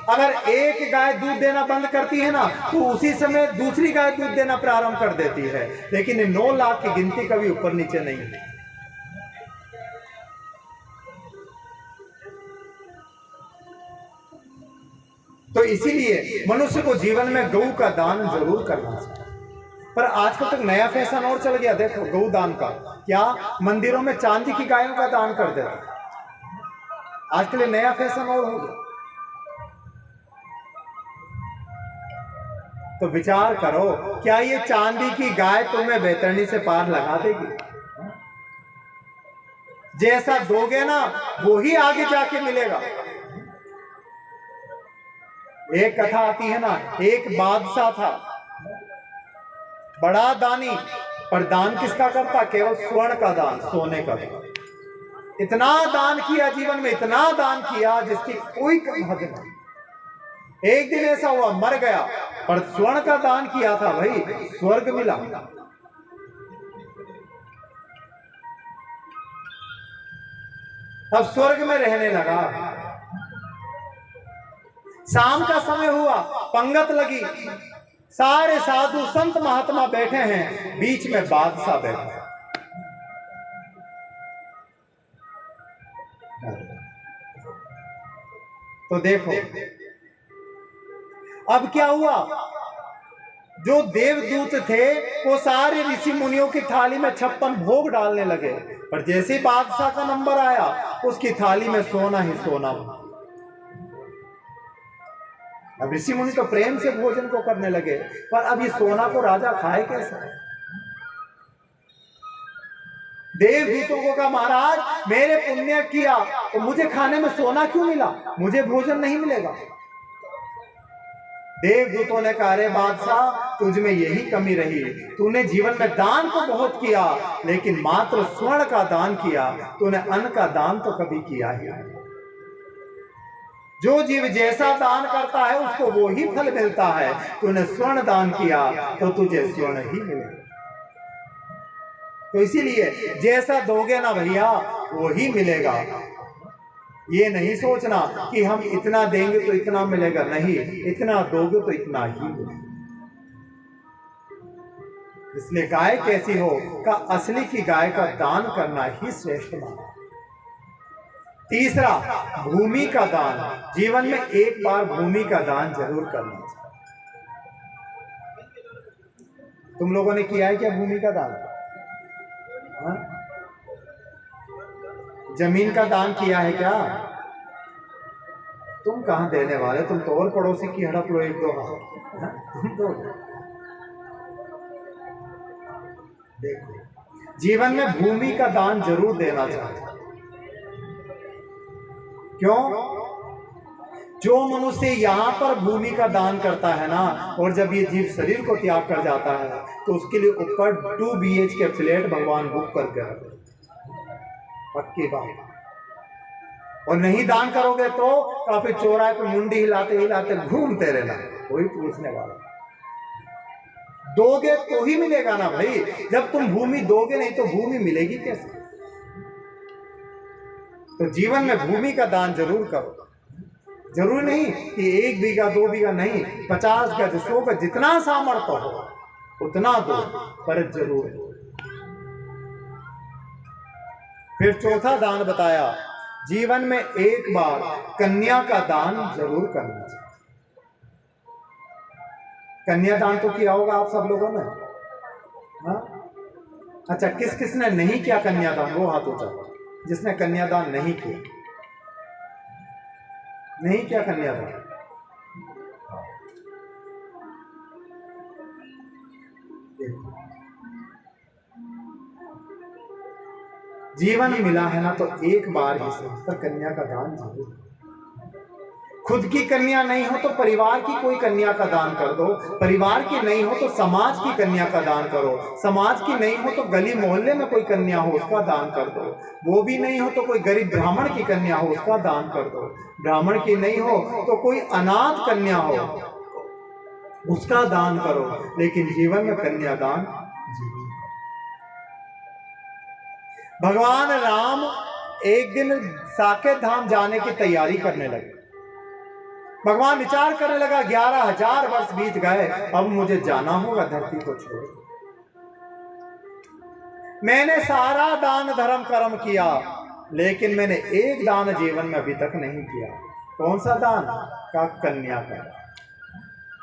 अगर एक गाय दूध देना बंद करती है ना तो उसी समय दूसरी गाय दूध देना प्रारंभ कर देती है, लेकिन 9 लाख की गिनती कभी ऊपर नीचे नहीं है। तो इसीलिए मनुष्य को जीवन में गौ का दान जरूर करना चाहिए। पर आजकल तक नया फैशन और चल गया, देखो गौ दान का। क्या मंदिरों में चांदी की गायों का दान कर देते? आजकल ये नया फैशन और हो गया। तो विचार करो, क्या ये चांदी की गाय तुम्हें बैतरणी से पार लगा देगी? जैसा दोगे ना वो ही आगे जाके मिलेगा। एक कथा आती है ना, एक बादशाह था, बड़ा दानी, पर दान किसका करता? केवल स्वर्ण का दान, सोने का दान। इतना दान किया जीवन में, इतना दान किया जिसकी कोई हद नहीं। एक दिन ऐसा हुआ मर गया, पर स्वर्ण का दान किया था भाई, स्वर्ग मिला। अब स्वर्ग में रहने लगा। शाम का समय हुआ, पंगत लगी, सारे साधु संत महात्मा बैठे हैं, बीच में बादशाह बैठा है। तो देखो अब क्या हुआ, जो देवदूत थे वो सारे ऋषि मुनियों की थाली में 56 भोग डालने लगे, पर जैसे ही बादशाह का नंबर आया उसकी थाली में सोना ही सोना। अब ऋषि मुनि तो प्रेम से भोजन को करने लगे, पर अब ये सोना को राजा खाए कैसे? देवदूतों को कहा महाराज मेरे पुण्य किया तो मुझे खाने में सोना क्यों मिला, मुझे भोजन नहीं मिलेगा। देवदूतों ने कहा अरे बादशाह तुझ में यही कमी रही, तूने जीवन में दान तो बहुत किया लेकिन मात्र स्वर्ण का दान किया, तूने अन्न का दान तो कभी किया ही नहीं। जो जीव जैसा दान करता है उसको वो ही फल मिलता है, तूने स्वर्ण दान किया तो तुझे स्वर्ण ही मिलेगा। तो इसीलिए जैसा दोगे ना भैया वो ही मिलेगा। ये नहीं सोचना कि हम इतना देंगे तो इतना मिलेगा, नहीं, इतना दोगे तो इतना ही मिलेगा। इसलिए गाय कैसी हो का असली की गाय का दान करना ही श्रेष्ठ माना। तीसरा, भूमि का दान। जीवन में एक बार भूमि का दान जरूर करना चाहिए। तुम लोगों ने किया है क्या भूमि का दान? हाँ? जमीन का दान किया है क्या? तुम कहां देने वाले, तुम तो और पड़ोसी की हड़प लो एक दो हाथ। तुम तो देखो, जीवन में भूमि का दान जरूर देना चाहिए। क्यों? जो मनुष्य यहाँ पर भूमि का दान करता है ना, और जब ये जीव शरीर को त्याग कर जाता है तो उसके लिए ऊपर 2 BHK फ्लैट भगवान बुक करके रखे, पक्की बात। और नहीं दान करोगे तो काफी चौराहे पे मुंडी हिलाते हिलाते घूमते रहना, कोई पूछने वाला। दोगे तो ही मिलेगा ना भाई, जब तुम भूमि दोगे नहीं तो भूमि मिलेगी कैसे? तो जीवन में भूमि का दान जरूर करो। जरूरी नहीं कि 1 बीघा 2 बीघा नहीं, 50 गज 100 गज जितना सामर्थ्य हो उतना दो, पर जरूर दो। फिर चौथा दान बताया, जीवन में एक बार कन्या का दान जरूर करना चाहिए। कन्यादान तो किया होगा आप सब लोगों ने, हाँ? अच्छा, किस किस ने नहीं किया कन्यादान? वो हाथ ऊंचा, जिसने कन्यादान नहीं किया। नहीं किया कन्यादान? जीवन मिला है ना तो एक बार ही सही, पर कन्या का दान जरूर। खुद की कन्या नहीं हो तो परिवार की कोई कन्या का दान कर दो, परिवार की नहीं हो तो समाज की कन्या का दान करो, समाज की नहीं हो तो गली मोहल्ले में कोई कन्या हो उसका दान कर दो, वो भी नहीं हो तो कोई गरीब ब्राह्मण की कन्या हो उसका दान कर दो, ब्राह्मण की नहीं हो तो कोई अनाथ कन्या हो उसका दान करो, लेकिन जीवन में कन्यादान जरूर। भगवान राम एक दिन साकेत धाम जाने की तैयारी करने लगे। भगवान विचार करने लगा 11,000 वर्ष बीत गए, अब मुझे जाना होगा धरती को छोड़। मैंने सारा दान धर्म कर्म किया, लेकिन मैंने एक दान जीवन में अभी तक नहीं किया। कौन सा दान? का कन्या का।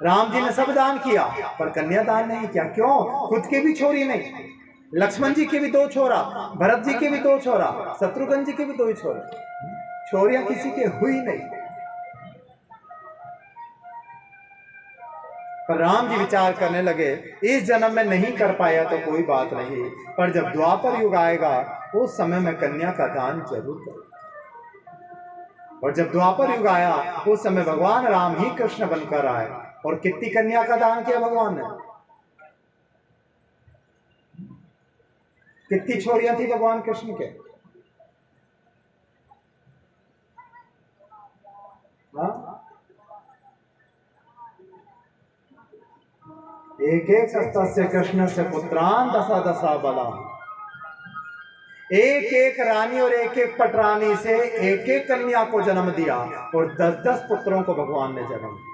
राम जी ने सब दान किया पर कन्या दान नहीं किया। क्यों? खुद की भी छोरी नहीं, लक्ष्मण जी के भी 2 छोरा, भरत जी के भी 2 छोरा, शत्रुघ्न जी के भी 2 ही छोरे, छोरियां किसी के हुई नहीं। पर राम जी विचार करने लगे, इस जन्म में नहीं कर पाया तो कोई बात नहीं, पर जब द्वापर युग आएगा उस समय में कन्या का दान जरूर करूं। और जब द्वापर युग आया उस समय भगवान राम ही कृष्ण बनकर आए, और कितनी कन्या का दान किया भगवान ने? कितनी छोरियां थी भगवान कृष्ण के? हाँ? एक एक तस्य कृष्ण से पुत्रान दशा दशा बला। एक एक रानी और एक एक पटरानी से एक एक कन्या को जन्म दिया और 10-10 पुत्रों को भगवान ने जन्म दिया।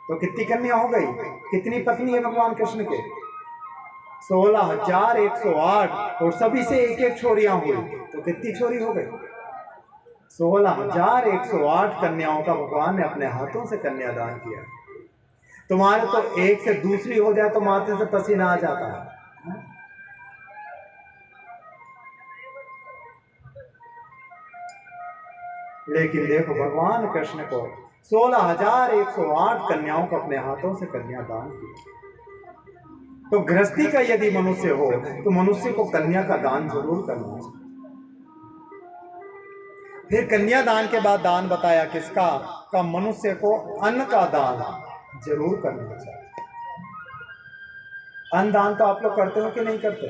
तो कितनी कन्या हो गई? कितनी पत्नी है भगवान कृष्ण के? 16,108 और सभी से एक एक छोरियां हुई तो कितनी छोरी हो गई? 16,108 कन्याओं का भगवान ने अपने हाथों से कन्यादान किया। तुम्हारे तो एक से दूसरी हो जाए तो माथे से पसीना आ जाता है। लेकिन देखो भगवान कृष्ण को 16,108 कन्याओं को अपने हाथों से कन्यादान किया। तो गृहस्थी का यदि मनुष्य हो तो मनुष्य को कन्या का दान जरूर करना चाहिए। फिर कन्यादान के बाद दान बताया किसका? का मनुष्य को अन्न का दान जरूर करना चाहिए। अन्न दान तो आप लोग करते हो कि नहीं करते?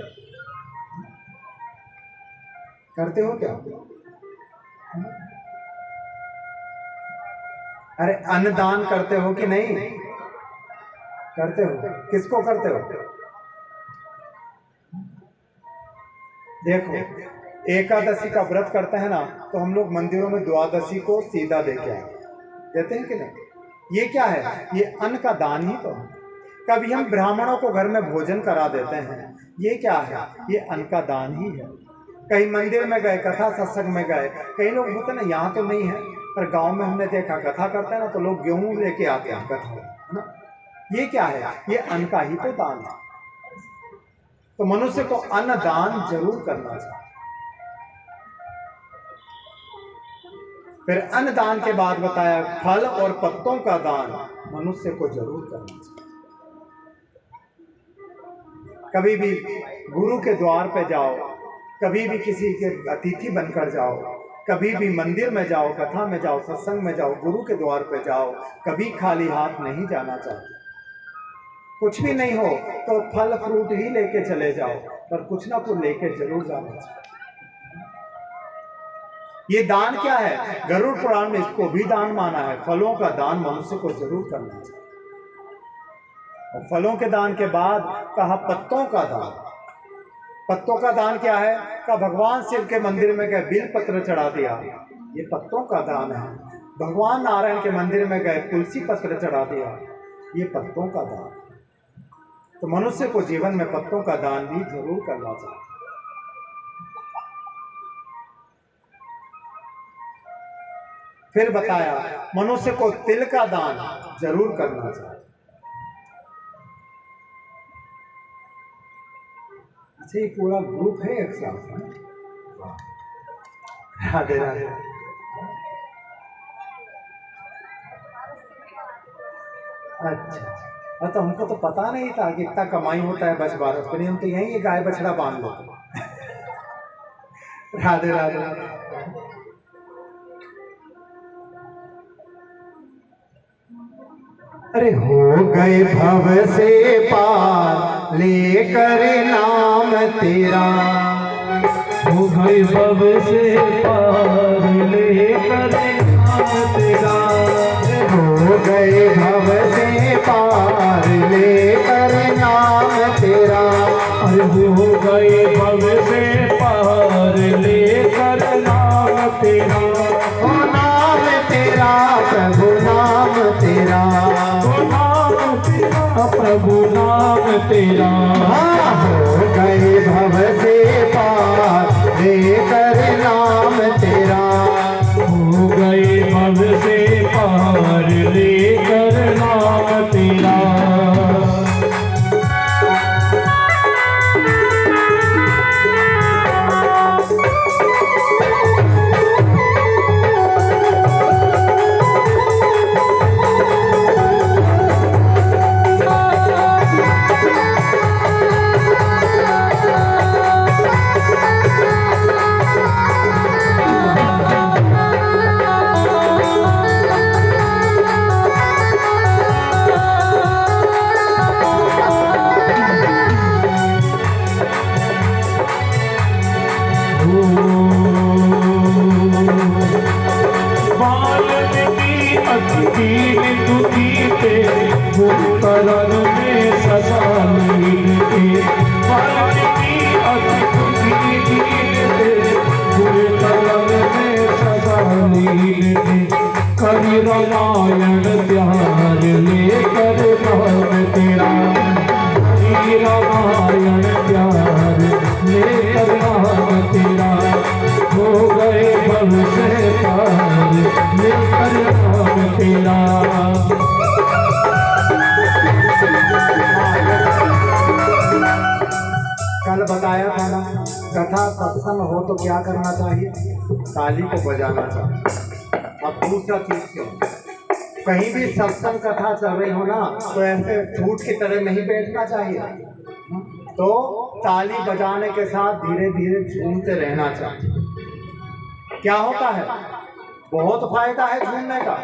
करते हो क्या? अरे अन्नदान करते हो कि नहीं करते हो? किसको करते हो? देखो एकादशी का व्रत करते हैं ना तो हम लोग मंदिरों में द्वादशी को सीधा देके आए देते हैं कि नहीं? ये क्या है? ये अन्न का दान ही तो है। कभी हम ब्राह्मणों को घर में भोजन करा देते हैं, ये क्या है? ये अन्न का दान ही है। कहीं मंदिर में गए, कथा सत्संग में गए, कई लोग होते ना, यहाँ तो नहीं है पर गांव में हमने देखा कथा करते हैं ना तो लोग गेहूं लेके आते हैं कथा है ना। ये क्या है? ये अन्न का ही तो दान है। तो मनुष्य को अन्न दान जरूर करना चाहिए। फिर अन्न दान के बाद बताया फल और पत्तों का दान मनुष्य को जरूर करना चाहिए। कभी भी गुरु के द्वार पे जाओ, कभी भी किसी के अतिथि बनकर जाओ, कभी भी मंदिर में जाओ, कथा में जाओ, सत्संग में जाओ, गुरु के द्वार पे जाओ, कभी खाली हाथ नहीं जाना चाहिए। कुछ भी नहीं हो तो फल फ्रूट ही लेके चले जाओ, पर कुछ ना कुछ लेके जरूर जाना चाहिए। ये दान क्या है? गरुड़ पुराण में इसको भी दान माना है। फलों का दान मनुष्य को जरूर करना चाहिए। और फलों के दान के बाद कहा पत्तों का दान। पत्तों का दान क्या है? का भगवान शिव के मंदिर में गए बिल पत्र चढ़ा दिया, ये पत्तों का दान है। भगवान नारायण के मंदिर में गए तुलसी पत्र चढ़ा दिया, ये पत्तों का दान। तो मनुष्य को जीवन में पत्तों का दान भी जरूर करना चाहिए। फिर बताया मनुष्य को तिल का दान जरूर करना चाहिए। अच्छा ये पूरा ग्रुप है एक साथ। राधे राधे। अच्छा तो हमको तो पता नहीं था कि इतना कमाई होता है बस भारत पर। हम तो यही ये गाय बछड़ा बांध लेते। राधे राधे। अरे हो गए भव से पार लेकर नाम तेरा, हो गए भव से पार लेकर नाम तेरा, हो गए भव से पार लेकर नाम तेरा, अरे हो गए भव से पार लेकर नाम तेरा, ओ नाम तेरा प्रभु नाम तेरा, प्रभु नाम तेरा। हाँ हो गए भव से पार लेकर नाम तेरा, हो गए भव से पार लेकर नाम तेरा। तेरा, हरि रामायण प्यार लेकर नाम तेरा, हो गए भव से पार लेकर नाम तेरा। कल बताया था ना, कथा सत्संग हो तो क्या करना चाहिए? ताली को बजाना चाहिए। अब दूसरा चीज क्यों, कहीं भी सत्संग कथा चल रही हो ना, तो ऐसे झूठ की तरह नहीं बैठना चाहिए, तो ताली बजाने के साथ धीरे धीरे झूमते रहना चाहिए। क्या होता है, बहुत फायदा है झूमने का।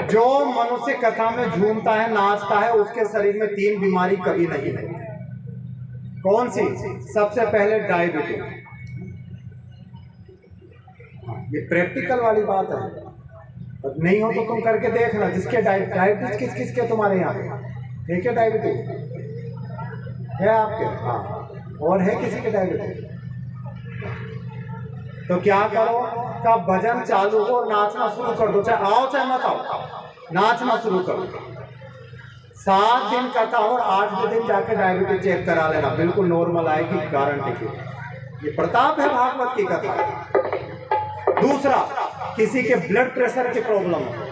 जो मनुष्य कथा में झूमता है, नाचता है, उसके शरीर में 3 बीमारी कभी नहीं है। कौन सी? सबसे पहले डायबिटीज। ये प्रैक्टिकल वाली बात है, नहीं हो तो तुम करके देखना। जिसके डायबिटीज किस किस के तुम्हारे यहाँ देखिए, डायबिटीज है आपके? हाँ। और है किसी के डायबिटीज? तो क्या करो, का भजन चालू हो, नाचना शुरू कर दो, चाहे आओ चाहे मत आओ, नाचना शुरू करो। 7 दिन करता हो और 8वें दिन जाके डायबिटीज चेक करा लेना, बिल्कुल नॉर्मल आएगी, गारंटी की। ये प्रताप है भागवत की कथा। दूसरा, किसी के ब्लड प्रेशर की प्रॉब्लम हो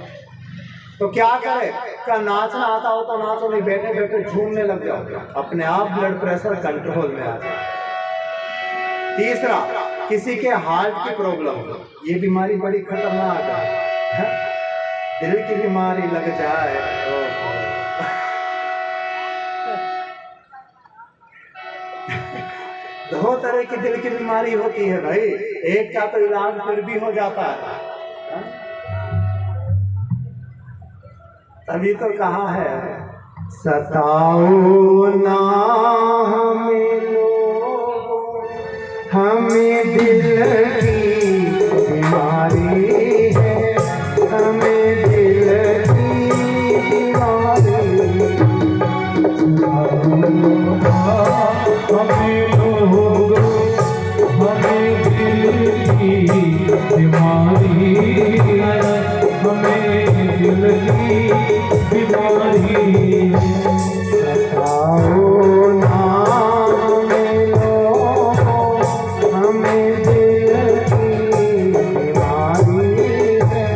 तो क्या करे, का नाचना आता हो तो नाचो, नहीं बैठे बैठे झूमने लग जाओ, अपने आप ब्लड प्रेशर कंट्रोल में आ जाए। तीसरा, किसी के हार्ट की प्रॉब्लम हो, ये बीमारी बड़ी खतरनाक है, दिल की बीमारी लग जाए। दो तरह की दिल की बीमारी होती है भाई, एक का तो इलाज फिर भी हो जाता है, तभी तो कहा है, सताओ ना हमें लोगों, हमें दिल की बीमारी है, हमें दिल की बीमारी। हमें लोगों, हमें दिल की बीमारी है, हमें दिल की बीमारी। सताओ ना हमें लोगों, हमें दिल की बीमारी है,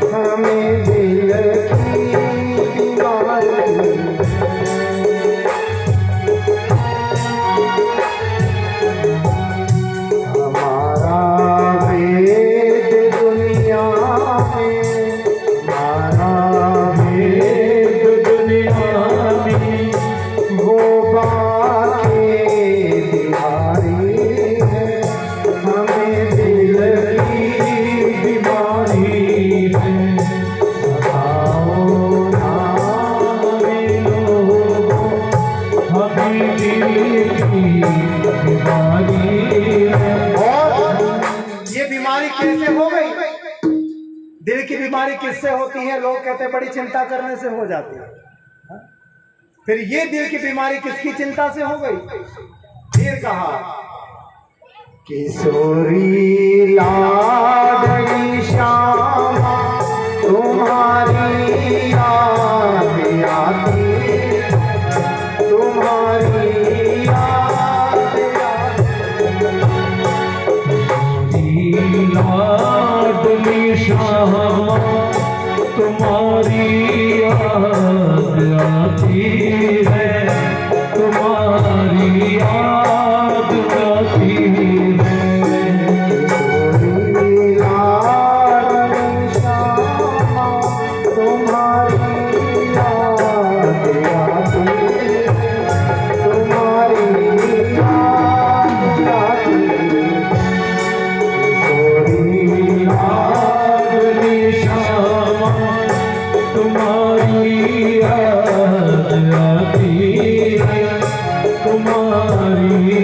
हमें दिल की बीमारी। कैसे हो गई? दिल की बीमारी किससे होती है? लोग कहते हैं बड़ी चिंता करने से हो जाती है। फिर ये दिल की बीमारी किसकी चिंता से हो गई? फिर कहा, किशोरी लाडली श्यामा तुम्हारी याद आती, तुम्हारी लाडली श्यामा तुम्हारी याद आती है, तुम्हारी याद आती है। लाडली श्यामा तुम्हारी याद आती है, तुम्हारी याद आती है। तुम्हारी याद आती है, तुम्हारी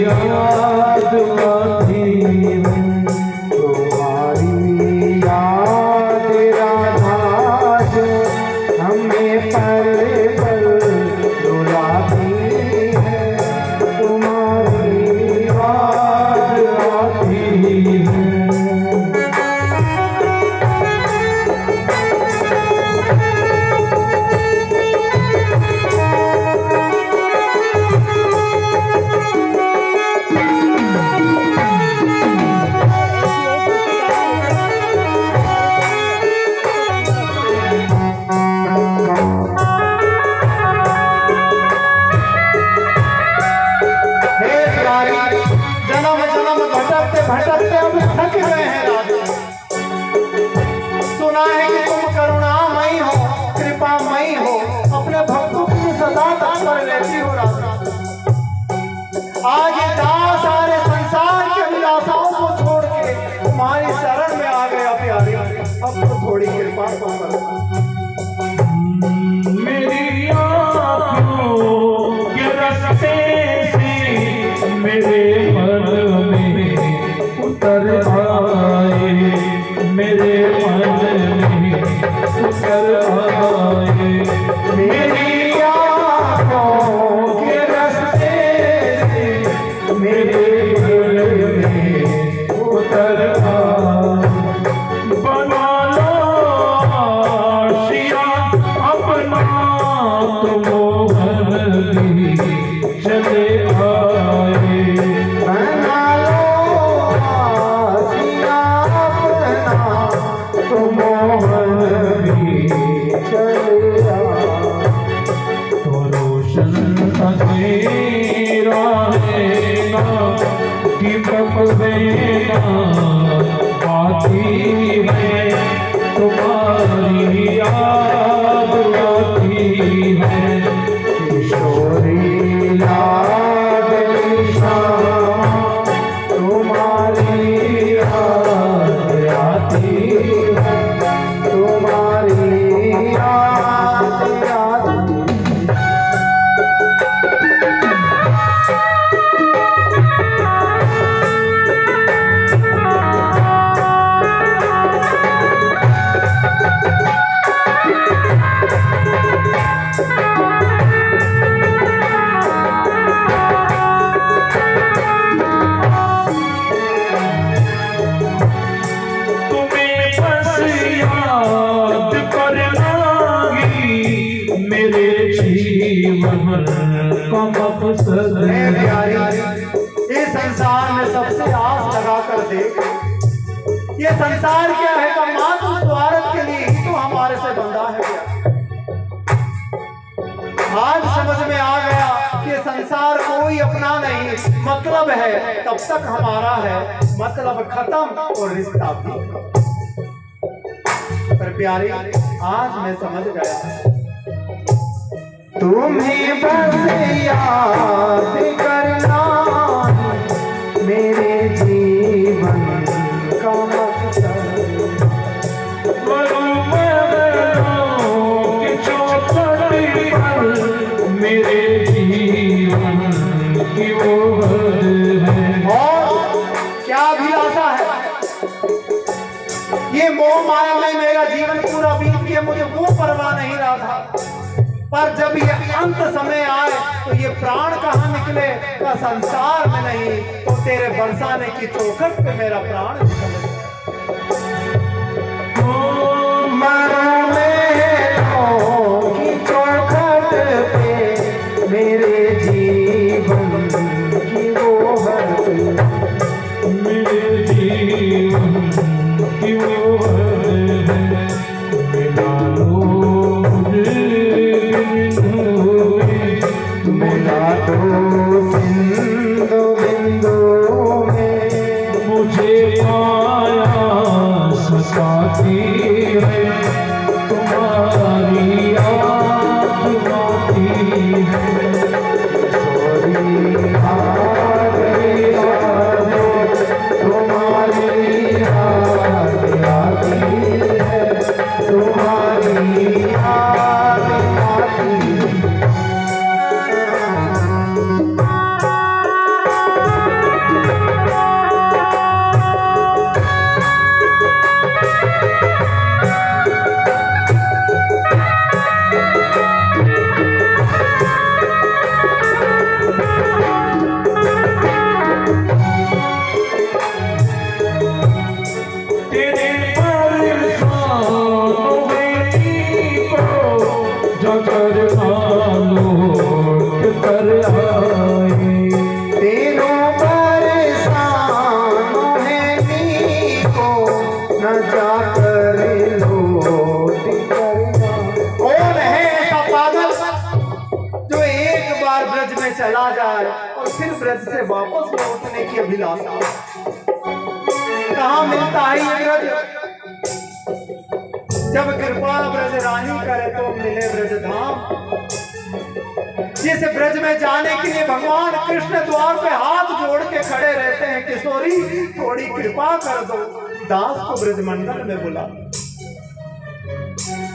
सवेरा है ना दीपक देना आती है तुम्हारी याद आती है किशोरी याद तुम्हारी याद आती है तुम्हारी याद आती इस संसार में सबसे आस लगा कर देख, ये संसार क्या है का मात्र स्वार्थ के लिए ही तो हमारे से बंधा है। आज समझ में आ गया कि संसार कोई अपना नहीं, मतलब है तब तक हमारा है, मतलब खत्म और रिश्ता भी। पर प्यारी आज मैं समझ गया तुम्हें बस याद करना मेरे जीवन का मकसद। मेरे जीवन की वो हद है। और क्या अभिलाषा है, ये मोह माया में मेरा जीवन पूरा बीत गया, मुझे वो परवाह नहीं रहा था। पर जब ये अंत समय आए तो ये प्राण कहाँ निकले का संसार में नहीं, तो तेरे बरसाने की चौखट पे मेरा प्राण निकले। की चौखट पे मेरे जीवन की वो हद, मेरे जीवन की वो हद है। मिला लो मिला दो सिंधु बिंदु में मुझे माया सताती है तुम्हारी याद आती है। तुम्हारी याद आती है तुम्हारी याद आती है। चला जाए और फिर ब्रज से वापस लौटने की अभिलाषा। कहाँ मिलता है ये ब्रज? जब कृपा ब्रज रानी करे तो मिले ब्रज धाम। जिस ब्रज में जाने के लिए भगवान कृष्ण द्वार पे हाथ जोड़ के खड़े रहते हैं, किशोरी थोड़ी कृपा कर दो, दास को ब्रज मंडल में बुला।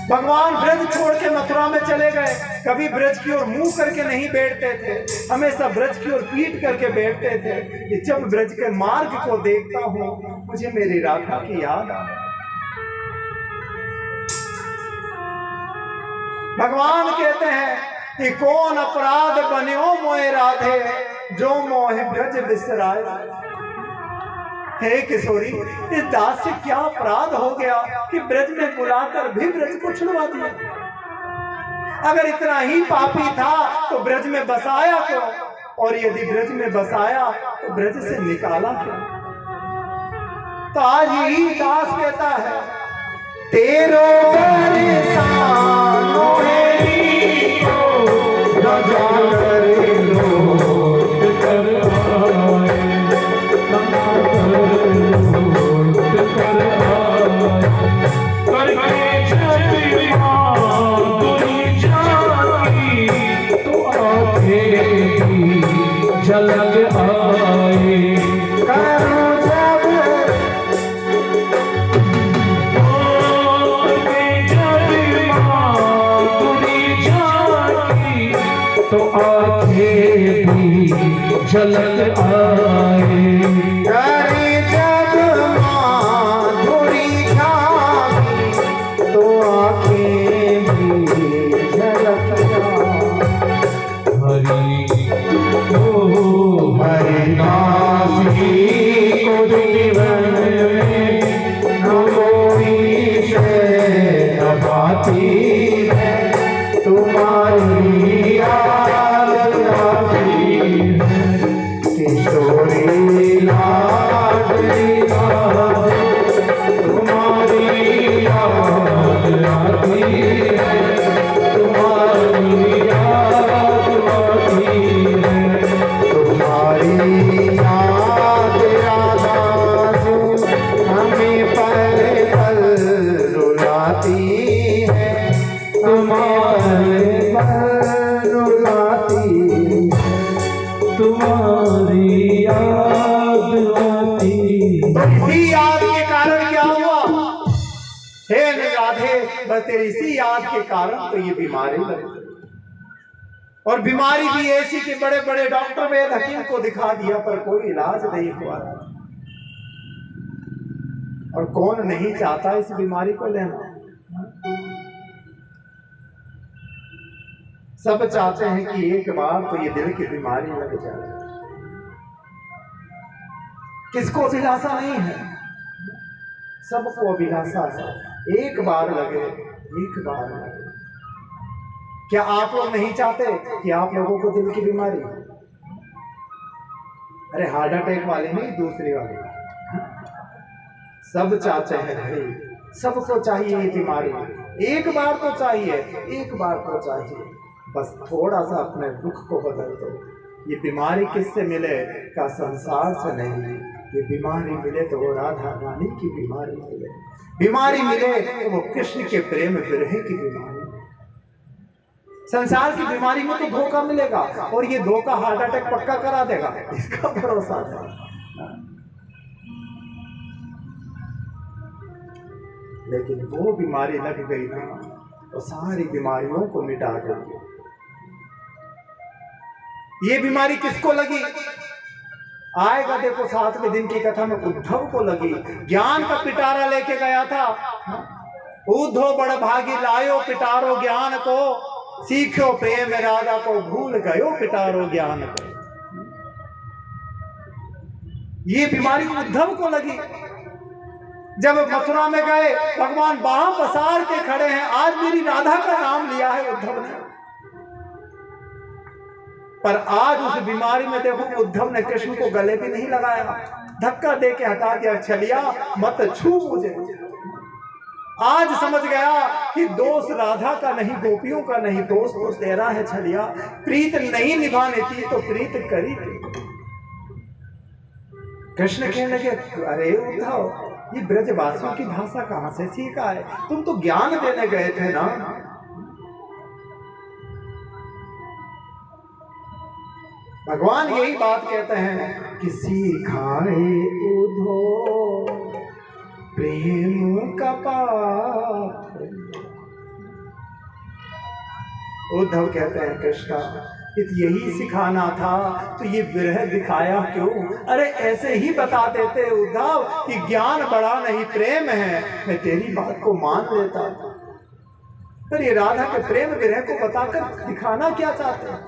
भगवान ब्रज छोड़ के मथुरा में चले गए, कभी ब्रज की ओर मुंह करके नहीं बैठते थे, हमेशा ब्रज की ओर पीठ करके बैठते थे। कि जब ब्रज के मार्ग को देखता हूँ मुझे मेरी राधा की याद आ। भगवान कहते हैं कि कौन अपराध बन्यो मोहे राधे, जो मोहे ब्रज बिसराए। हे किशोरी, इस दास से क्या अपराध हो गया कि ब्रज में बुलाकर भी ब्रज को छुड़वा दिया? अगर इतना ही पापी था तो ब्रज में बसाया क्यों, और यदि ब्रज में बसाया तो ब्रज से निकाला क्यों? तो आज यही दास कहता है, तेरो परेशान है को न जाकर भी झलक आए। करूं जब तो आंखें भी झलक आए। करे जब माधुरी झांकी तो आंखें भी झलक हरि ओ हरि नासी को जीवन में न कोई से नभाती है, तुम्हारी याद आती है। किशोरी लाडली याद, तुम्हारी याद आती है, तुम्हारी याद आती है। तुम्हारी याद आजू हमें पल पल रुलाती है, तुम्हारे पल रुलाती है। तुम्हारी याद आती तो इसी याद के कारण क्या हुआ? हे राधे, बस तेरी इसी याद के कारण तो ये बीमारी लगी। और बीमारी भी ऐसी कि बड़े बड़े डॉक्टर वेद हकीम को दिखा दिया पर कोई इलाज नहीं हुआ। और कौन नहीं चाहता इस बीमारी को लेना? सब चाहते हैं कि एक बार तो ये दिल की बीमारी लग जाए। किसको अभिलाषा नहीं है? सबको अभिलाषा है, एक बार लगे, एक बार लगे। क्या आप लोग नहीं चाहते कि आप लोगों को दिल की बीमारी? अरे हार्ट अटैक वाले नहीं, दूसरी वाले। सब चाहते हैं भाई, सबको चाहिए ये बीमारी। एक बार तो चाहिए, एक बार तो चाहिए। बस थोड़ा सा अपने दुख को बदल दो। ये बीमारी किससे मिले? का संसार से नहीं। ये बीमारी मिले तो वो राधा रानी की बीमारी मिले। बीमारी मिले तो वो कृष्ण के प्रेम विरह की बीमारी। संसार की बीमारी में तो धोखा मिलेगा, और ये धोखा हार्ट अटैक पक्का करा देगा, इसका भरोसा है। लेकिन वो बीमारी लग गई ना तो सारी बीमारियों को मिटा देगी। ये बीमारी किसको लगी? आएगा देखो 7वें दिन की कथा में उद्धव को लगी। ज्ञान का पिटारा लेके गया था। उद्धव बड़ भागी लायो पिटारो ज्ञान को, सीखो प्रेम राधा को, भूल गयो पिटारो ज्ञान को। ये बीमारी उद्धव को लगी। जब मथुरा में गए, भगवान बाह पसार के खड़े हैं, आज मेरी राधा का नाम लिया है उद्धव ने। पर आज उस बीमारी में देखो उद्धव ने कृष्ण को गले भी नहीं लगाया, धक्का दे के हटा दिया, छलिया मत छू मुझे। आज समझ गया कि दोष राधा का नहीं, गोपियों का नहीं, दोष तो तेरा है छलिया। प्रीत नहीं निभाने थी तो प्रीत करी। कृष्ण कहने लगे, अरे उद्धव ये ब्रजवासियों की भाषा कहां से सीखा है? तुम तो ज्ञान देने गए थे ना। भगवान यही बात कहते हैं कि सिखाए उद्धव प्रेम का पाठ। उद्धव कहते हैं कृष्णा यही सिखाना था तो ये विरह दिखाया क्यों? अरे ऐसे ही बता देते उद्धव कि ज्ञान बड़ा नहीं प्रेम है, मैं तेरी बात को मान लेता। पर ये राधा के प्रेम विरह को बताकर दिखाना क्या चाहते हैं?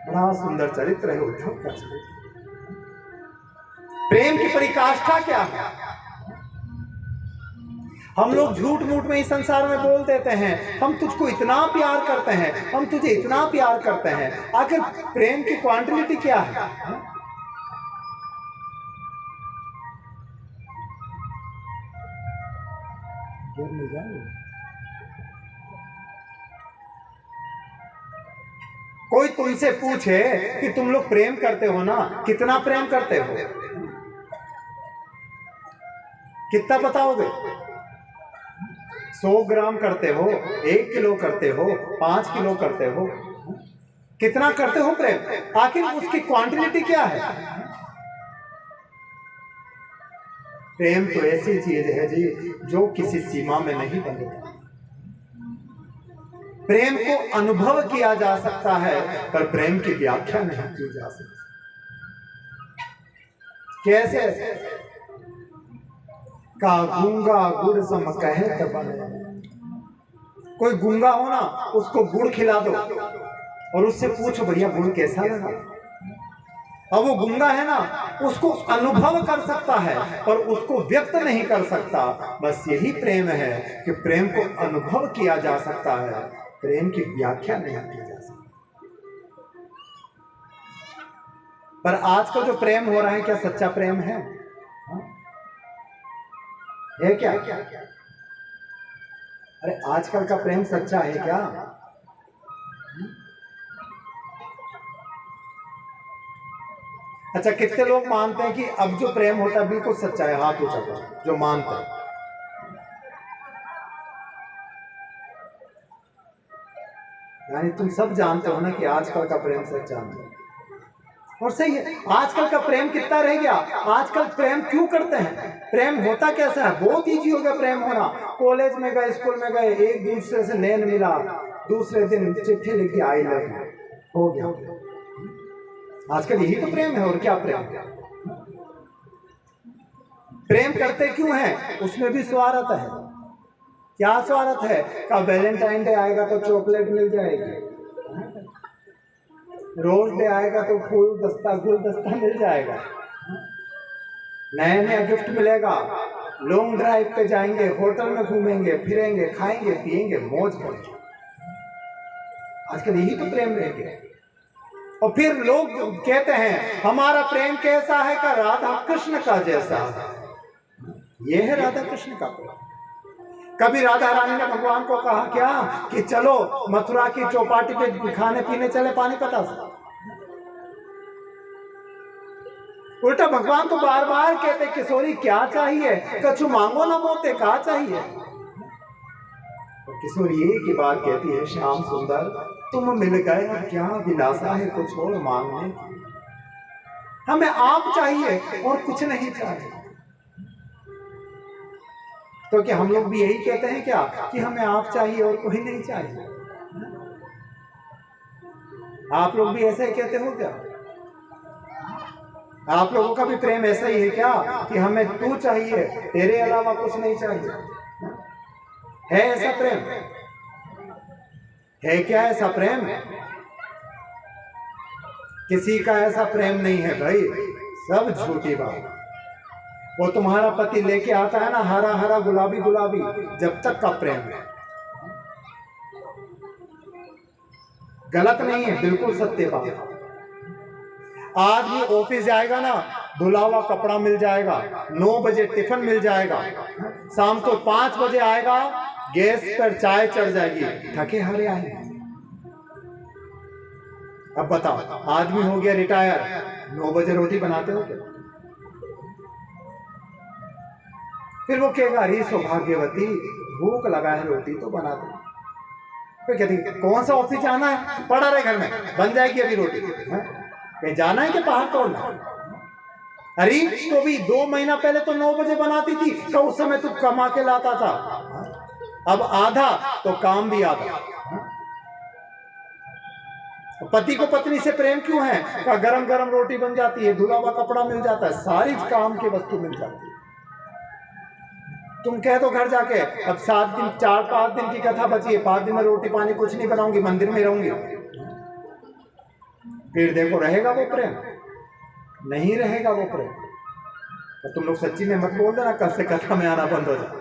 बड़ा सुंदर चरित्र है उद्धव का चरित्र। प्रेम की परिकाष्ठा क्या है? हम लोग झूठ मूठ में इस संसार में बोल देते हैं, हम तुझको इतना प्यार करते हैं, हम तुझे इतना प्यार करते हैं। आखिर प्रेम की क्वांटिटी क्या है? कोई तुमसे पूछे कि तुम लोग प्रेम करते हो ना, कितना प्रेम करते हो, कितना बताओगे? 100 ग्राम करते हो, 1 किलो करते हो, 5 किलो करते हो, कितना करते हो प्रेम? आखिर उसकी क्वांटिटी क्या है? प्रेम तो ऐसी चीज है जी जो किसी सीमा में नहीं बंधता। प्रेम को अनुभव किया जा सकता है पर प्रेम की व्याख्या नहीं की जा सकती। कैसे? का गूंगा गुड़ सम कहे तो बने। कोई गूंगा हो ना, उसको गुड़ खिला दो और उससे पूछो भैया गुड़ कैसा लगा। अब वो गूंगा है ना, उसको अनुभव कर सकता है पर उसको व्यक्त नहीं कर सकता। बस यही प्रेम है कि प्रेम को अनुभव किया जा सकता है, प्रेम की व्याख्या नहीं की जा सकती। पर आजकल जो प्रेम हो रहा है, क्या सच्चा प्रेम है? है क्या? अरे आजकल का प्रेम सच्चा है क्या? अच्छा, कितने लोग मानते हैं कि अब जो प्रेम होता है बिल्कुल सच्चा है? हाथ ऊंचा करो जो मानते हैं। यानी तुम सब जानते हो ना कि आजकल का प्रेम सच्चा नहीं। और सही है, आजकल का प्रेम कितना रह गया? आजकल प्रेम क्यों करते हैं? प्रेम होता कैसा है? बहुत ईजी हो गया प्रेम होना। कॉलेज में गए, स्कूल में गए, एक दूसरे से नैन मिला, दूसरे दिन चिट्ठी लिख दी आई लव यू, हो गया। आजकल यही तो प्रेम है। और क्या प्रेम? प्रेम करते क्यों हैं? उसमें भी स्वार्थ है। क्या स्वार्थ है? का वैलेंटाइन डे आएगा तो चॉकलेट मिल जाएगी, रोज डे आएगा तो गुलदस्ता मिल जाएगा, नया नया गिफ्ट मिलेगा, लॉन्ग ड्राइव पे जाएंगे, होटल में घूमेंगे, फिरेंगे, खाएंगे, पिएंगे, मौज करेंगे। आजकल यही तो प्रेम रह गया। और फिर लोग कहते हैं हमारा प्रेम कैसा है? का राधा कृष्ण का जैसा है। यह है राधा कृष्ण का प्रेम। कभी राधा रानी ने भगवान को कहा क्या कि चलो मथुरा की चौपाटी पे खाने पीने चले पानीपत से? उल्टा भगवान तो बार बार कहते किशोरी क्या चाहिए? कछु मांगो ना मोते, कहा चाहिए? तो किशोरी एक ही बात कहती है, श्याम सुंदर तुम मिल गए, क्या विलासा है कुछ और मांगने की? हमें आप चाहिए और कुछ नहीं चाहिए। तो क्या हम लोग भी यही कहते हैं क्या कि हमें आप चाहिए और कोई नहीं चाहिए? आप लोग भी ऐसे ही कहते हो क्या? आप लोगों का भी प्रेम ऐसा ही है क्या कि हमें तू चाहिए, तेरे अलावा कुछ नहीं चाहिए? है ऐसा प्रेम? है क्या ऐसा प्रेम? किसी का ऐसा प्रेम नहीं है भाई, सब झूठी बात। वो तुम्हारा पति लेके आता है ना हरा हरा गुलाबी गुलाबी, जब तक का प्रेम है। गलत नहीं है, बिल्कुल सत्य बात। आदमी ऑफिस जाएगा ना, धुला हुआ कपड़ा मिल जाएगा, 9 बजे टिफिन मिल जाएगा, शाम को 5 बजे आएगा, गैस पर चाय चढ़ जाएगी, थके हारे आएंगे। अब बताओ, आदमी हो गया रिटायर, 9 बजे रोटी बनाते हो क्या? फिर वो कहेगा अरे सौभाग्यवती भूख लगा है, रोटी तो बना दो। फिर कहती कौन सा ऑफिस जाना है? पड़ा रहे घर में, बन जाएगी अभी रोटी। कहीं जाना है कि पहाड़ तोड़ना? अरे तो भी 2 महीना पहले तो 9 बजे बनाती थी, तो उस समय तू कमा के लाता था। अब आधा तो काम भी आधा। पति को पत्नी से प्रेम क्यों है? का गरम गरम रोटी बन जाती है, धुला हुआ कपड़ा मिल जाता है, सारी काम की वस्तु मिल जाती है। तुम कह दो घर जाके अब 7 दिन 4-5 दिन की कथा बची है, 5 दिन में रोटी पानी कुछ नहीं बनाऊंगी, मंदिर में रहूंगी। फिर देखो रहेगा वो प्रेम? नहीं रहेगा वो प्रेम। तो तुम लोग सच्ची में मत बोल देना कल से कथा में आना बंद हो जाए।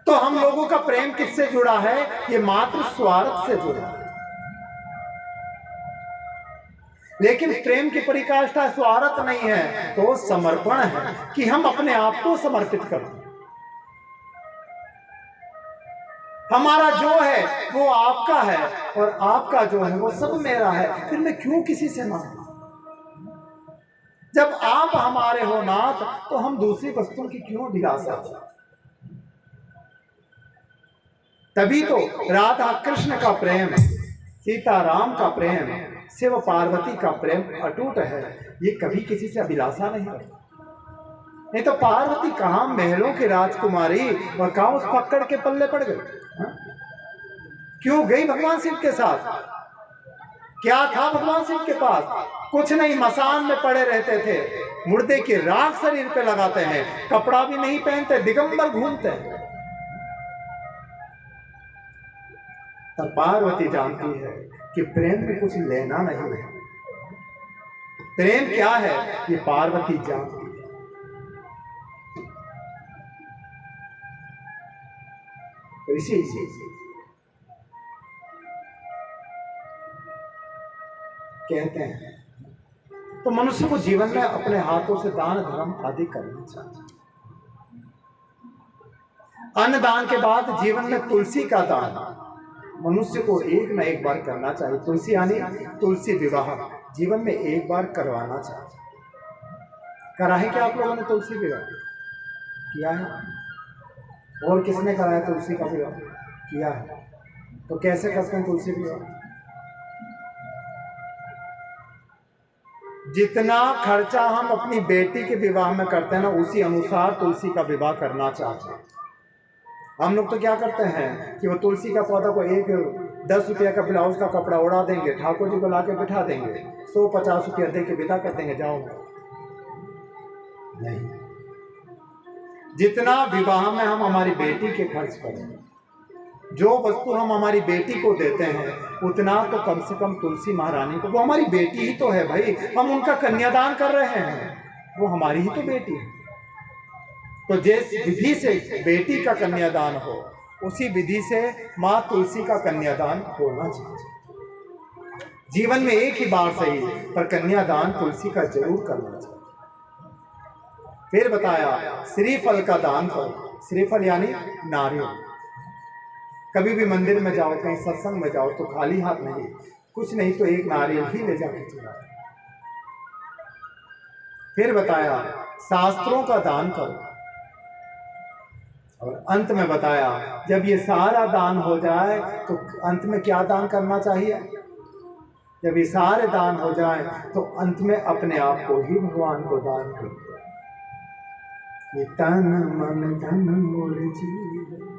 तो हम लोगों का प्रेम किससे जुड़ा है? ये मात्र स्वार्थ से जुड़ा है। लेकिन प्रेम की परिकाष्ठा स्वार्थ नहीं है, तो समर्पण है कि हम अपने आप को समर्पित कर दें। हमारा जो है वो आपका है और आपका जो है वो सब मेरा है, फिर मैं क्यों किसी से मांगू? जब आप हमारे हो नाथ तो हम दूसरी वस्तुओं की क्यों अभिलाषा? तभी तो राधा कृष्ण का प्रेम, सीता राम का प्रेम, शिव पार्वती का प्रेम अटूट है। ये कभी किसी से अभिलाषा नहीं करता। नहीं तो पार्वती कहाँ महलों की राजकुमारी और कहाँ उस पकड़ के पल्ले पड़ गई? क्यों गई भगवान शिव के साथ? क्या था भगवान शिव के पास? कुछ नहीं, मसान में पड़े रहते थे, मुर्दे की राख शरीर पे लगाते हैं, कपड़ा भी नहीं पहनते, दिगंबर घूमते हैं। तब पार्वती जानती है कि प्रेम में कुछ लेना नहीं है। प्रेम क्या है ये पार्वती जानती है। तो इसी कहते हैं तो मनुष्य को जीवन में अपने हाथों से दान धर्म आदि करना चाहिए। अन्नदान के बाद जीवन में तुलसी का दान मनुष्य को एक न एक बार करना चाहिए। तुलसी यानी तुलसी विवाह जीवन में एक बार करवाना चाहिए। करा है क्या आप लोगों ने तुलसी विवाह? किया है? और किसने कराया तुलसी का विवाह? किया है। तो कैसे करते हैं तुलसी विवाह? जितना खर्चा हम अपनी बेटी के विवाह में करते हैं ना, उसी अनुसार तुलसी का विवाह करना चाहिए। हम लोग तो क्या करते हैं कि वो तुलसी का पौधा को 10 रुपया का ब्लाउज का कपड़ा उड़ा देंगे, ठाकुर जी को ला के बिठा देंगे, 150 रुपया दे के विदा कर देंगे, जाओ। नहीं, जितना विवाह में हम हमारी बेटी के खर्च करें, जो वस्तु हम हमारी बेटी को देते हैं, उतना तो कम से कम तुलसी महारानी को, वो हमारी बेटी ही तो है भाई, हम उनका कन्यादान कर रहे हैं, वो हमारी ही तो बेटी है। तो जिस विधि से बेटी का कन्यादान हो, उसी विधि से माँ तुलसी का कन्यादान होना चाहिए। जीवन में एक ही बार सही, पर कन्यादान तुलसी का जरूर करना चाहिए। फिर बताया श्रीफल का दान करो। श्रीफल यानी नारियल। कभी भी मंदिर में जाओ, कहीं सत्संग में जाओ तो खाली हाथ नहीं, कुछ नहीं तो एक नारियल ही ले जाके चढ़ाओ। फिर बताया शास्त्रों का दान करो। और अंत में बताया जब ये सारा दान हो जाए तो अंत में क्या दान करना चाहिए? जब ये सारे दान हो जाए तो अंत में अपने आप को ही भगवान को दान करो। ये तन मन धन मोर जीवन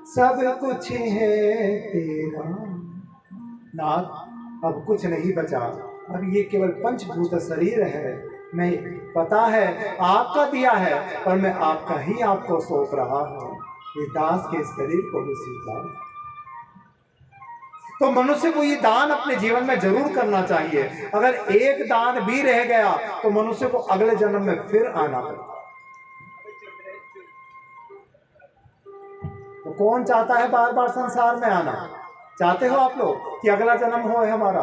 सब कुछ है तेरा नाथ, अब कुछ नहीं बचा, अब ये केवल पंचभूत शरीर है। मैं पता है आपका दिया है, पर मैं आपका ही आपको सौंप रहा हूँ। ये दास के शरीर को भी स्वीकार। तो मनुष्य को ये दान अपने जीवन में जरूर करना चाहिए। अगर एक दान भी रह गया तो मनुष्य को अगले जन्म में फिर आना पड़ेगा। तो कौन चाहता है बार बार संसार में आना? चाहते हो आप लोग कि अगला जन्म हो हमारा?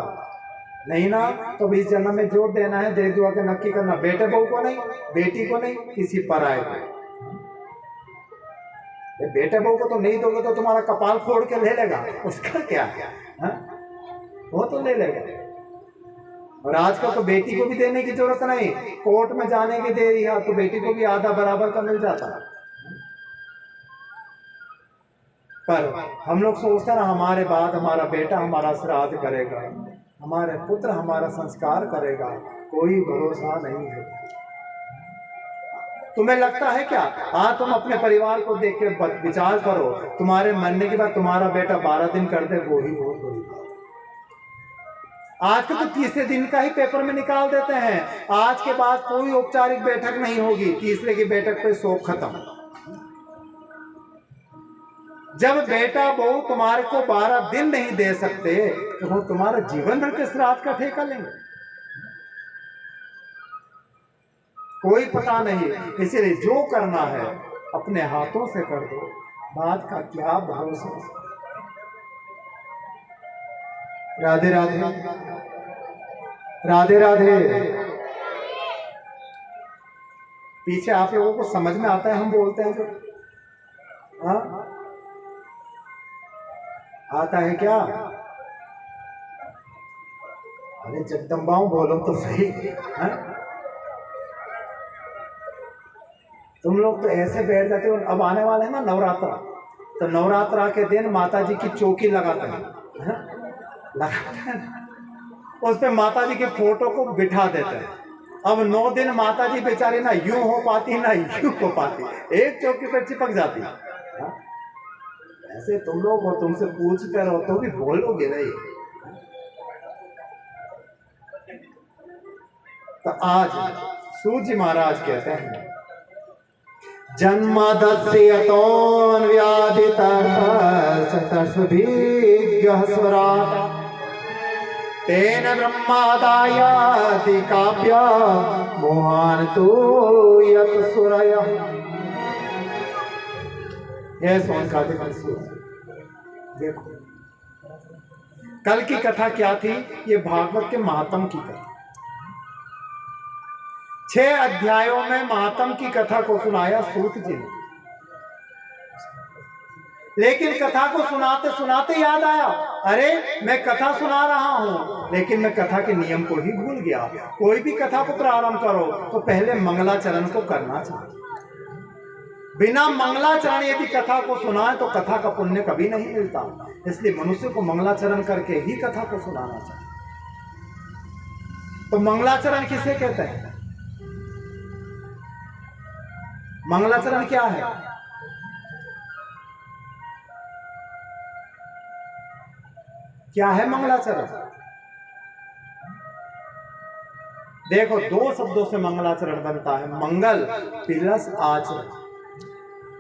नहीं ना, तो इस जन्म में जोर देना है, दे दुआ के नक्की करना, बेटे बहू को नहीं, बेटी को नहीं, किसी पराये को। बेटे बहू को तो नहीं दोगे तो तुम्हारा कपाल फोड़ के ले लेगा, उसका क्या है? वो तो ले लेगा। और आजकल तो बेटी को भी देने की जरूरत नहीं, कोर्ट में जाने की देरी है तो बेटी को भी आधा बराबर का मिल जाता है। पर हम लोग सोचते हैं हमारे बाद हमारा बेटा हमारा श्राद्ध करेगा, हमारे पुत्र हमारा संस्कार करेगा, कोई भरोसा नहीं है। तुम्हें लगता है क्या? हाँ, तुम अपने परिवार को देख के विचार करो, तुम्हारे मरने के बाद तुम्हारा बेटा 12 दिन कर दे, वो ही बहुत बड़ी बात। आज के तो तीसरे दिन का ही पेपर में निकाल देते हैं, आज के बाद कोई औपचारिक बैठक नहीं होगी, तीसरे की बैठक पे शोक खत्म। जब बेटा बहू तुम्हारे को 12 दिन नहीं दे सकते तो वो तुम्हारा जीवन भर के श्राद्ध का ठेका लेंगे? कोई पता नहीं। इसलिए जो करना है अपने हाथों से कर दो, बात का क्या भरोसा। राधे राधे, राधे राधे। पीछे आप लोगों को समझ में आता है हम बोलते हैं जो? हाँ, आता है क्या? अरे जगदम्बाओं बोलो तो सही है? तुम लोग तो ऐसे बैठ जाते हो। अब आने वाले हैं ना नवरात्रा, तो नवरात्रा के दिन माता जी की चौकी लगाते हैं, है ना? लगाते हैं, उस पे माता जी के फोटो को बिठा देते हैं। अब 9 दिन माता जी बेचारी ना यूं हो पाती ना यूं हो पाती, एक चौकी पर चिपक जाती। हाँ? ऐसे तुम लोग हो, तुमसे पूछते रहो तो भी बोलोगे नहीं। तो आज सूत जी महाराज कहते हैं, जन्मदस्यतोऽन्व्याधितर्षभिज्ञः तेन ब्रह्मादायाति काव्या मोहान तो यत सुरयः। यह सोन का देखो, कल की कथा क्या थी? ये भागवत के महात्म की कथा। 6 अध्यायों में महात्म की कथा को सुनाया सूत जी ने। लेकिन कथा को सुनाते सुनाते याद आया, अरे मैं कथा सुना रहा हूं लेकिन मैं कथा के नियम को ही भूल गया। कोई भी कथा को प्रारंभ करो तो पहले मंगलाचरण को करना चाहिए। बिना मंगलाचरण यदि कथा को सुनाए तो कथा का पुण्य कभी नहीं मिलता। इसलिए मनुष्य को मंगलाचरण करके ही कथा को सुनाना चाहिए। तो मंगलाचरण किसे कहते हैं? मंगलाचरण क्या है? क्या है मंगलाचरण? देखो, 2 शब्दों से मंगलाचरण बनता है, मंगल प्लस आचरण।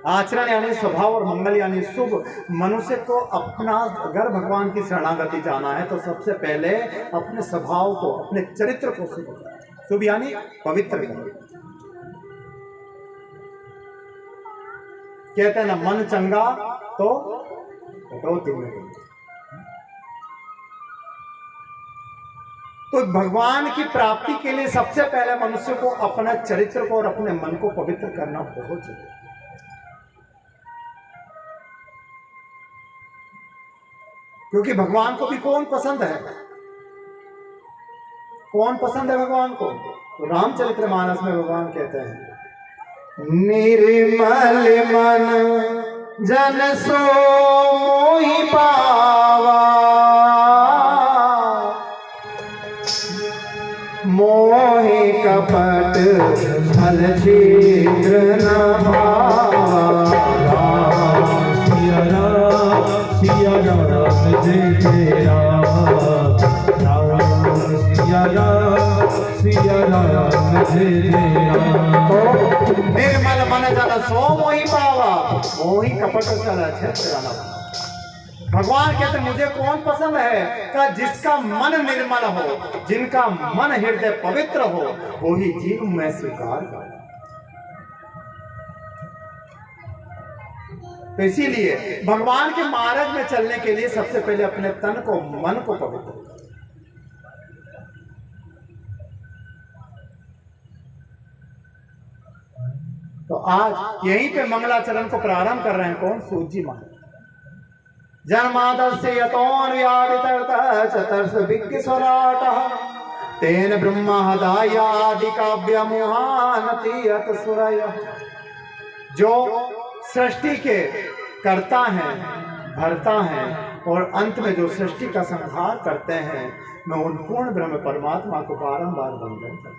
आचरण यानी स्वभाव और मंगल यानी शुभ। मनुष्य को अपना अगर भगवान की शरणागति जाना है तो सबसे पहले अपने स्वभाव को, अपने चरित्र को शुभ यानी पवित्र करें। कहते हैं ना, मन चंगा तो कटौती में। तो भगवान की प्राप्ति के लिए सबसे पहले मनुष्य को अपना चरित्र को और अपने मन को पवित्र करना बहुत जरूरी है। क्योंकि भगवान को भी कौन पसंद है? कौन पसंद है भगवान को? तो रामचरितमानस में भगवान कहते हैं, निर्मल मन जन सो मोहि पावा, मोहि कपट छल छिद्र न भावा। सिया राम जय जय राम, सिया राम जय जय राम। निर्मल मन जन सो मोहि पावा, मोहि कपट छल छिद्र न भावा। भगवान कहते मुझे कौन पसंद है? का जिसका मन निर्मल हो, जिनका मन हृदय पवित्र हो, वो ही जीव में स्वीकार कर। तो इसीलिए भगवान के मार्ग में चलने के लिए सबसे पहले अपने तन को, मन को पवित्र करो। तो आज यहीं पे मंगलाचरण को प्रारंभ कर रहे हैं कौन? सूत जी महाराज। जन्मादस्यतोऽन्व्याधितर्षभिज्ञस्वराटः तेन ब्रह्मादायादि काव्यमोहानति यत सुरयः। जो सृष्टि के करता हैं, भरता हैं और अंत में जो सृष्टि का संहार करते हैं, मैं उन पूर्ण ब्रह्म परमात्मा को बारंबार वंदन करता हूं।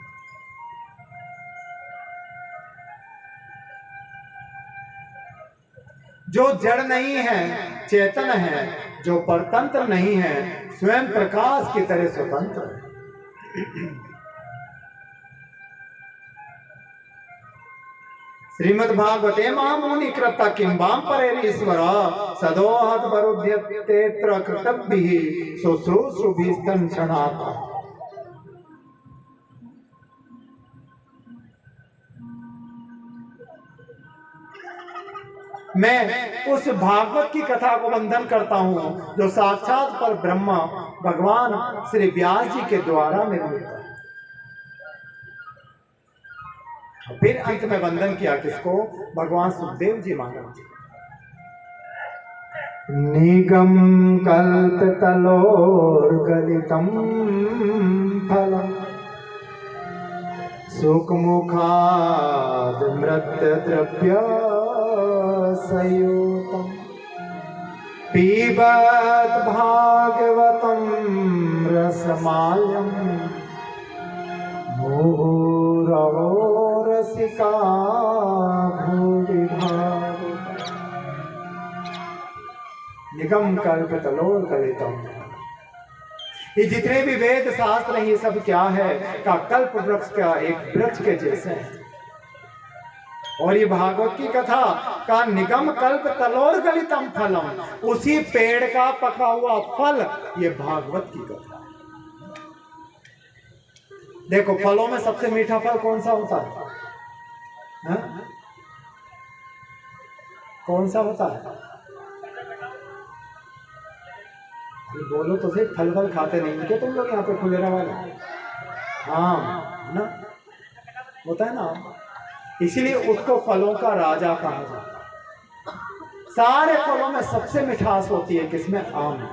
जो जड़ नहीं है, चेतन है, जो परतंत्र नहीं है, स्वयं प्रकाश की तरह स्वतंत्र है। श्रीमद्भागवते महामुनि कृता किंबाम परेरीश्वर सदोहत वरुध्यतेत्र कृतभ्भिः शुश्रूषुभिस्तन्छणात्। मैं उस भागवत की कथा को वंदन करता हूँ जो साक्षात पर ब्रह्मा भगवान श्री व्यास जी के द्वारा निर्मित है। फिर अंत में वंदन किया किसको? भगवान सुखदेव जी महाराज। निगम कल्प तलोर गलितम फलम सुखमुखाद मृतद्रव्य संयुतम् पीबत भागवतं रसमाल्यं मुहुरहो रसिका भुवि भावुका। निगम कल्पतलोर्गलितम्। ये जितने भी वेद शास्त्र हैं ये सब क्या है का कल्प वृक्ष का एक वृक्ष के जैसे हैं। और ये भागवत की कथा का निगम कल्प तलोर गलितम फलम, उसी पेड़ का पका हुआ फल ये भागवत की कथा। देखो फलों में सबसे मीठा फल कौन सा होता है? हा? कौन सा होता है? बोलो तो सही, फल फल खाते नहीं क्या तुम लोग यहाँ पे फुलेरा वाले? आम ना होता है ना, इसीलिए उसको फलों का राजा कहा जाता है। सारे फलों में सबसे मिठास होती है किसमें? आम।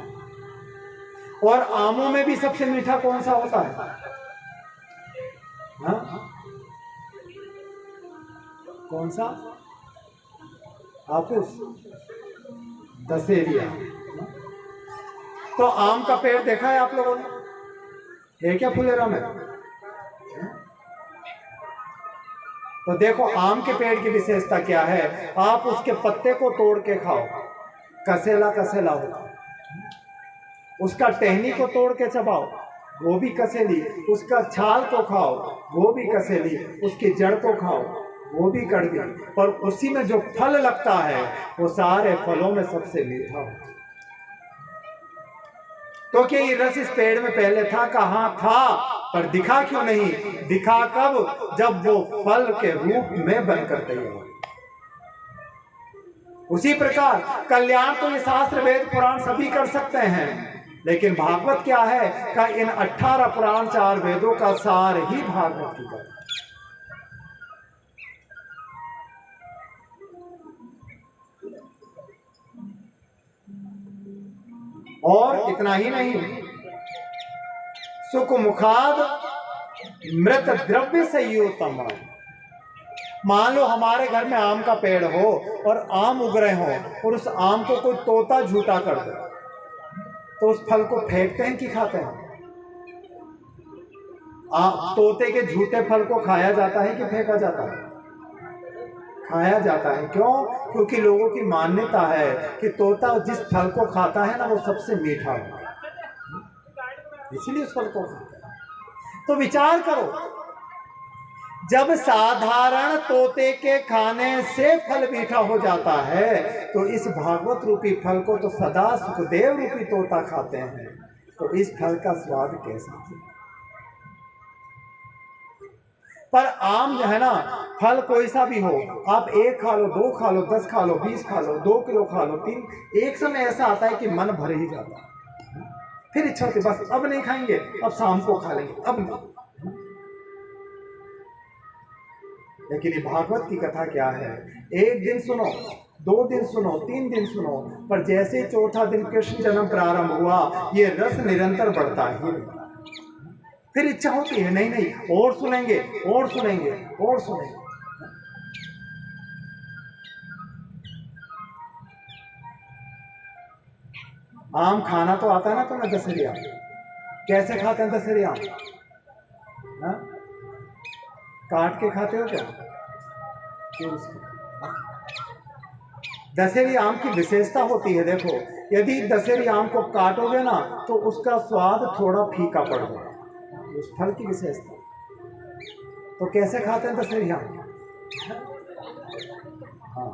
और आमों में भी सबसे मीठा कौन सा होता है? हाँ? कौन सा? हापुस, दशहरी। तो आम का पेड़ देखा है आप लोगों ने? है क्या फुलेरा में? तो देखो आम के पेड़ की विशेषता क्या है, आप उसके पत्ते को तोड़ के खाओ, कसेला कसेला होगा। उसका टहनी को तोड़ के चबाओ, वो भी कसेली। उसका छाल को खाओ, वो भी कसेली। उसकी जड़ को खाओ, वो भी कड़वी। पर उसी में जो फल लगता है वो सारे फलों में सबसे मीठा होता है। तो क्या ये रस इस पेड़ में पहले था? कहाँ था, पर दिखा क्यों नहीं? दिखा कब? जब वो फल के रूप में बनकर तैयार। उसी प्रकार कल्याण तो ये शास्त्र वेद पुराण सभी कर सकते हैं, लेकिन भागवत क्या है का इन 18 पुराण 4 वेदों का सार ही भागवत की कथा। और इतना ही नहीं, सुख मुखाद मृत द्रव्य संयुतम। मान लो हमारे घर में आम का पेड़ हो और आम उग रहे हो और उस आम को कोई तोता झूठा कर दे, तो उस फल को फेंकते हैं कि खाते हैं? तोते के झूठे फल को खाया जाता है कि फेंका जाता है? खाया जाता है। क्यों? क्योंकि लोगों की मान्यता है कि तोता जिस फल को खाता है ना वो सबसे मीठा होता है, इसलिए उस फल को खाता है। तो विचार करो, जब साधारण तोते के खाने से फल मीठा हो जाता है तो इस भागवत रूपी फल को तो सदा सुखदेव रूपी तोता खाते हैं, तो इस फल का स्वाद कैसा है? पर आम जो है ना, फल कोई सा भी हो, आप 1 खा लो, 2 खा लो, 10 खा लो, 20 खा लो, 2 किलो खा लो, 3, एक समय ऐसा आता है कि मन भर ही जाता है। फिर इच्छा होती बस अब नहीं खाएंगे, अब शाम को खा लेंगे, अब नहीं। लेकिन ये भागवत की कथा क्या है? 1 दिन सुनो, 2 दिन सुनो, 3 दिन सुनो, पर जैसे 4था दिन कृष्ण जन्म प्रारंभ हुआ, ये रस निरंतर बढ़ता ही। फिर इच्छा होती है नहीं नहीं और सुनेंगे और सुनेंगे और सुनेंगे। आम खाना तो आता है ना तुम्हें? दशहरी आम कैसे खाते हैं? दशहरी आम काट के खाते हो क्या? दशहरी आम की विशेषता होती है, देखो यदि दशहरी आम को काटोगे ना तो उसका स्वाद थोड़ा फीका पड़ जाएगा, उस फल की विशेषता। तो कैसे खाते हैं दशहरी आम? हाँ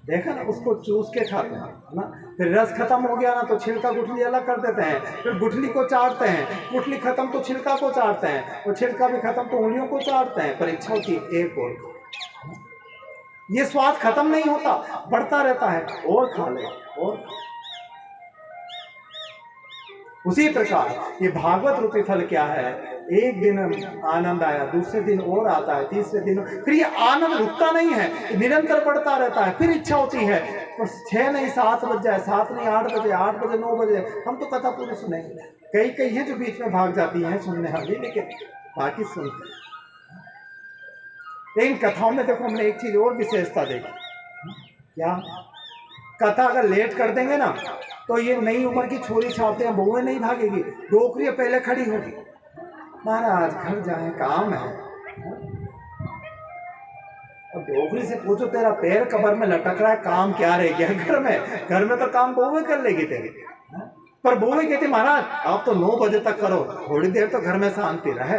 देखा ना, उसको चूस के खाते हैं ना। फिर रस खत्म हो गया ना तो छिलका गुठली अलग कर देते हैं, फिर गुठली को चाटते हैं, गुठली खत्म तो छिलका को चाटते हैं, और छिलका भी खत्म तो उंगलियों को चाटते हैं। पर इच्छा होती है एक और, ये स्वाद खत्म नहीं होता, बढ़ता रहता है, और खा ले और। उसी प्रकार ये भागवत रूपी फल क्या है? एक दिन आनंद आया, दूसरे दिन और आता है, तीसरे दिन, फिर ये आनंद रुकता नहीं है, निरंतर बढ़ता रहता है। फिर इच्छा होती है तो 6 नहीं 7 बज जाए, 7 नहीं 8 बजे, 8 बजे 9 बजे हम तो कथा पूरी सुनेंगे। कई है जो बीच में भाग जाती हैं सुनने वाली, लेकिन बाकी सुनते हैं। लेकिन कथाओं में देखो हमने एक चीज और विशेषता देखी, क्या? कथा अगर लेट कर देंगे ना तो ये नई उम्र की छोरी छापते हैं बहुएं नहीं भागेगी, डोकरियां पहले खड़ी होगी। महाराज घर जाए, काम है। अब डोकरी से पूछो तेरा पैर कबर में लटक रहा है, काम क्या रह गया घर में? घर में तो काम बहुएं कर लेगी तेरे, पर बहुएं कहती महाराज आप तो 9 बजे तक करो, थोड़ी देर तो घर में शांति रहे।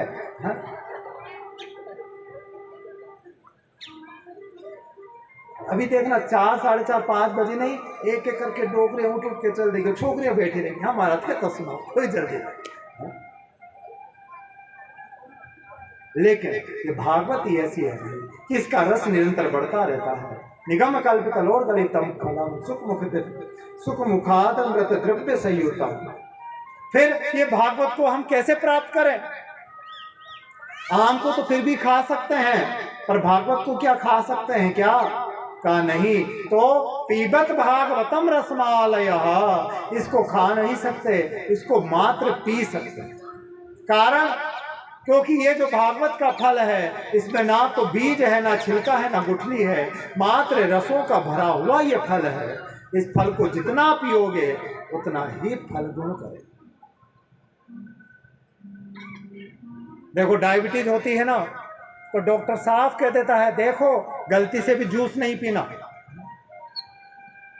अभी देखना 4, 4:30, 5 बजे नहीं, एक एक करके डोकरे उठ के चल देंगे, छोकरियां बैठी रहेंगी। हाँ महाराज क्या तो सुनाओ, कोई जल्दी नहीं। लेकिन ये भागवत ही ऐसी है कि इसका रस निरंतर बढ़ता रहता है। निगम कल्पितलोर्गलितम फलम सुख मुखादमृत द्रव्य संयुतम। फिर ये भागवत को हम कैसे प्राप्त करें? आम को तो फिर भी खा सकते हैं, पर भागवत को क्या खा सकते हैं क्या? का नहीं। तो पीबत भागवतम रसमालय, इसको खा नहीं सकते, इसको मात्र पी सकते। कारण क्योंकि ये जो भागवत का फल है इसमें ना तो बीज है, ना छिलका है, ना गुठली है, मात्र रसों का भरा हुआ ये फल है। इस फल को जितना पियोगे उतना ही फल गुण करे। देखो डायबिटीज होती है ना, तो डॉक्टर साफ कह देता है देखो गलती से भी जूस नहीं पीना।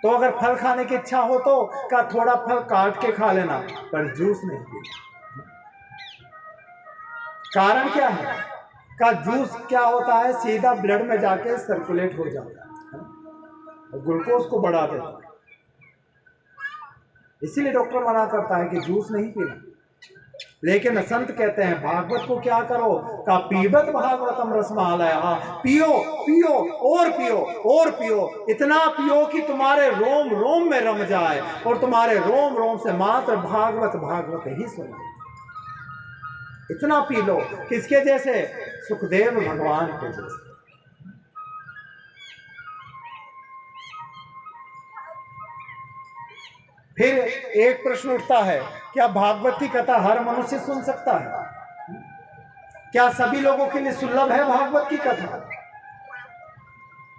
तो अगर फल खाने की इच्छा हो तो का थोड़ा फल काट के खा लेना, पर जूस नहीं पीना। कारण क्या है? का जूस क्या होता है, सीधा ब्लड में जाके सर्कुलेट हो जाता है और ग्लूकोज को बढ़ा देता है। इसीलिए डॉक्टर मना करता है कि जूस नहीं पीना। लेकिन संत कहते हैं भागवत को क्या करो, का पीबत भागवतम रसमालय, पियो पियो और पियो और पियो, इतना पियो कि तुम्हारे रोम रोम में रम जाए और तुम्हारे रोम रोम से मात्र भागवत भागवत ही सुनो। इतना पी लो, किसके जैसे? सुखदेव भगवान के जैसे। फिर एक प्रश्न उठता है, क्या भागवत की कथा हर मनुष्य सुन सकता है? क्या सभी लोगों के लिए सुलभ है भागवत की कथा?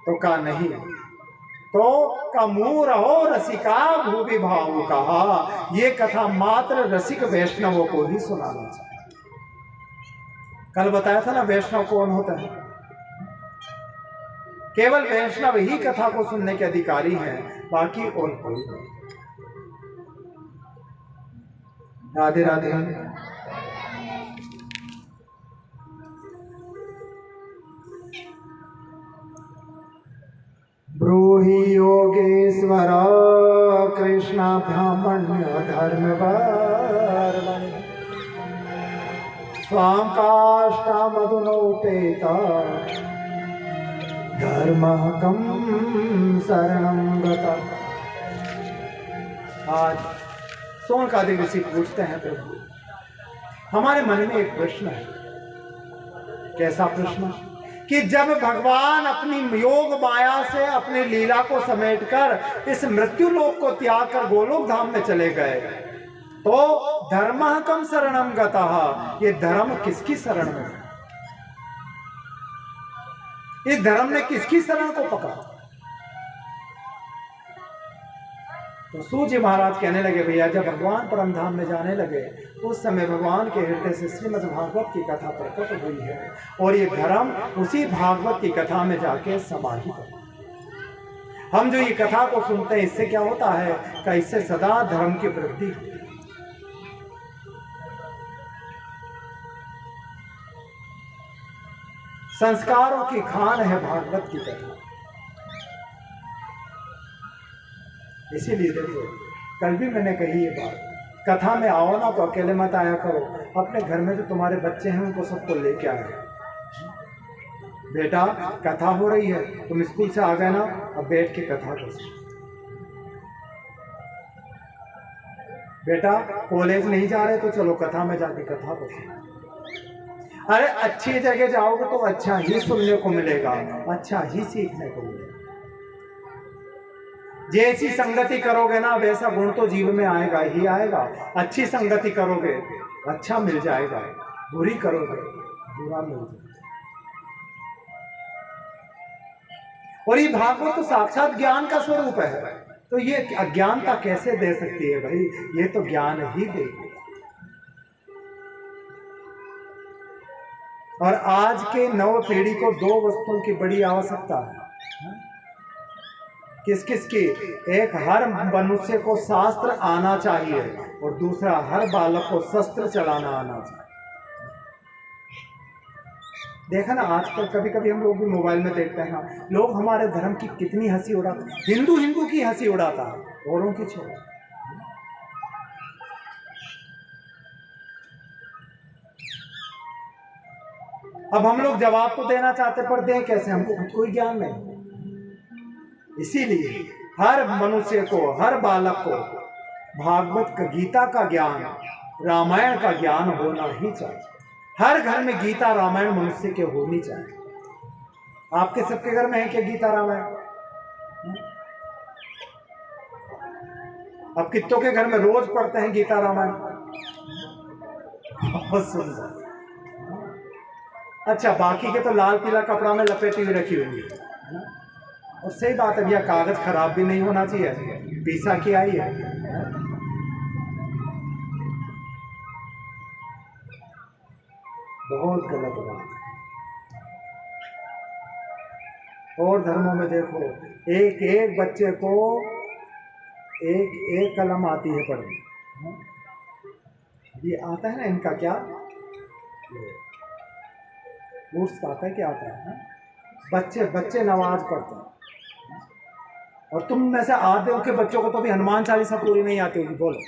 तो का नहीं। तो का मूर हो रसिका भूवि भावु कहा, ये कथा मात्र रसिक वैष्णवों को ही सुनाना चाहिए। कल बताया था ना वैष्णव कौन होता है? केवल वैष्णव ही कथा को सुनने के अधिकारी हैं, बाकी और कोई नहीं। राधे राधे। ब्रूहि योगेश्वर कृष्ण ब्राह्मण्य धर्मवर्मणि स्वाम काष्ठा मधुनोपेता धर्मः कं शरणं गता। आज सोनकादि ऋषि पूछते हैं प्रभु, हमारे मन में एक प्रश्न है। कैसा प्रश्न? कि जब भगवान अपनी योग माया से अपनी लीला को समेटकर इस मृत्यु लोक को त्याग कर गोलोक धाम में चले गए, तो धर्मः कं शरणं गतः, ये धर्म किसकी शरण में? इस धर्म ने किसकी शरण को पकड़ा? तो सूर्य महाराज कहने लगे भैया जब भगवान परम धाम में जाने लगे उस समय भगवान के हृदय से श्रीमद् भागवत की कथा प्रकट हुई है और ये धर्म उसी भागवत की कथा में जाके समाहित है। हम जो ये कथा को सुनते हैं इससे क्या होता है कि इससे सदा धर्म की वृद्धि होती है। संस्कारों की खान है भागवत की कथा। इसीलिए देखो कल भी मैंने कही ये बात, कथा में आओ ना तो अकेले मत आया करो, अपने घर में जो तुम्हारे बच्चे हैं उनको सबको लेके आए। बेटा कथा हो रही है, तुम स्कूल से आ गए ना, अब बैठ के कथा को सुनो। बेटा कॉलेज नहीं जा रहे तो चलो कथा में जाके कथा को सुनो। अरे अच्छी जगह जाओगे तो अच्छा ही सुनने को मिलेगा, अच्छा ही सीखने को मिलेगा। जैसी संगति करोगे ना वैसा गुण तो जीव में आएगा ही आएगा। अच्छी संगति करोगे अच्छा मिल जाएगा, बुरी करोगे बुरा मिल जाएगा। और ये भागवत तो साक्षात ज्ञान का स्वरूप है, तो ये अज्ञानता कैसे दे सकती है भाई? ये तो ज्ञान ही देगी। और आज के नव पीढ़ी को दो वस्तुओं की बड़ी आवश्यकता है। किस किस की? एक, हर मनुष्य को शास्त्र आना चाहिए, और दूसरा, हर बालक को शस्त्र चलाना आना चाहिए। देखा ना आजकल कभी कभी हम लोग भी मोबाइल में देखते हैं ना, लोग हमारे धर्म की कितनी हंसी उड़ाते हैं। हिंदू की हंसी उड़ाता है, औरों की छोड़। अब हम लोग जवाब तो देना चाहते, पर दें कैसे? हमको खुद कोई ज्ञान नहीं। इसीलिए हर मनुष्य को, हर बालक को भागवत का, गीता का ज्ञान, रामायण का ज्ञान होना ही चाहिए। हर घर में गीता रामायण मनुष्य के होनी चाहिए। आपके सबके घर में है क्या गीता रामायण? अब कितनों के घर में रोज पढ़ते हैं गीता रामायण? बहुत सुंदर। अच्छा, बाकी के तो लाल पीला कपड़ा में लपेटी हुई रखी हुई है। और सही बात है, यह कागज खराब भी नहीं होना चाहिए, पीसा की आई है। बहुत गलत बात है। और धर्मों में देखो, एक एक बच्चे को एक एक कलम आती है पढ़ने। ये आता है ना इनका, क्या कोर्स आता है, क्या आता है? बच्चे बच्चे नमाज पढ़ते हैं। और तुम में से आधे के बच्चों को तो भी हनुमान चालीसा पूरी नहीं आती होगी। बोलो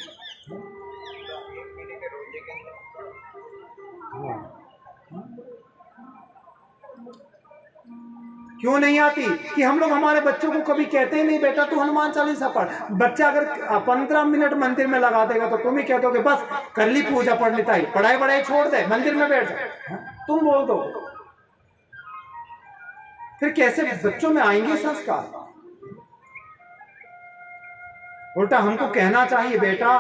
क्यों नहीं आती? कि हम लोग हमारे बच्चों को कभी कहते ही नहीं, बेटा तू हनुमान चालीसा पढ़। बच्चा अगर 15 मिनट मंदिर में लगा देगा तो तुम ही कहते हो कि बस कर ली पूजा, पढ़ लेता ही, पढ़ाई बढ़ाई छोड़ दे, मंदिर में बैठ जा। तुम बोल दो, फिर कैसे बच्चों में आएंगे संस्कार? उल्टा हमको कहना चाहिए, बेटा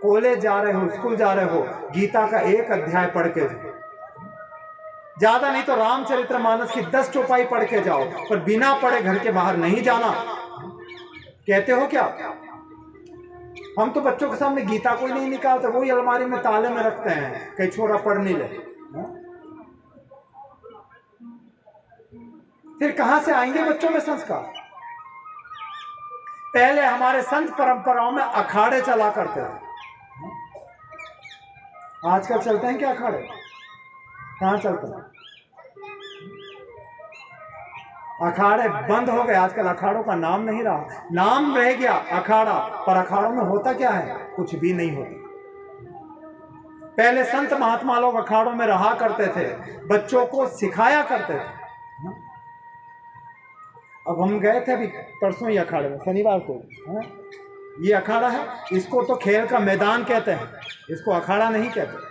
कॉलेज जा रहे हो, स्कूल जा रहे हो, गीता का एक अध्याय पढ़ के जाओ। ज्यादा नहीं तो रामचरितमानस की 10 चौपाई पढ़ के जाओ, पर बिना पढ़े घर के बाहर नहीं जाना। कहते हो क्या? हम तो बच्चों के सामने गीता कोई नहीं निकालते, वही अलमारी में ताले में रखते हैं, कहीं छोरा पढ़ नहीं ले। फिर कहां से आएंगे बच्चों में संस्कार? पहले हमारे संत परंपराओं में अखाड़े चला करते थे। आजकल चलते हैं क्या अखाड़े? कहां चलते हैं? अखाड़े बंद हो गए। आजकल अखाड़ों का नाम नहीं रहा, नाम रह गया अखाड़ा, पर अखाड़ों में होता क्या है? कुछ भी नहीं होता। पहले संत महात्मा लोग अखाड़ों में रहा करते थे, बच्चों को सिखाया करते थे। अब हम गए थे अभी परसों ही अखाड़े में, शनिवार को। ये अखाड़ा है, इसको तो खेल का मैदान कहते हैं, इसको अखाड़ा नहीं कहते।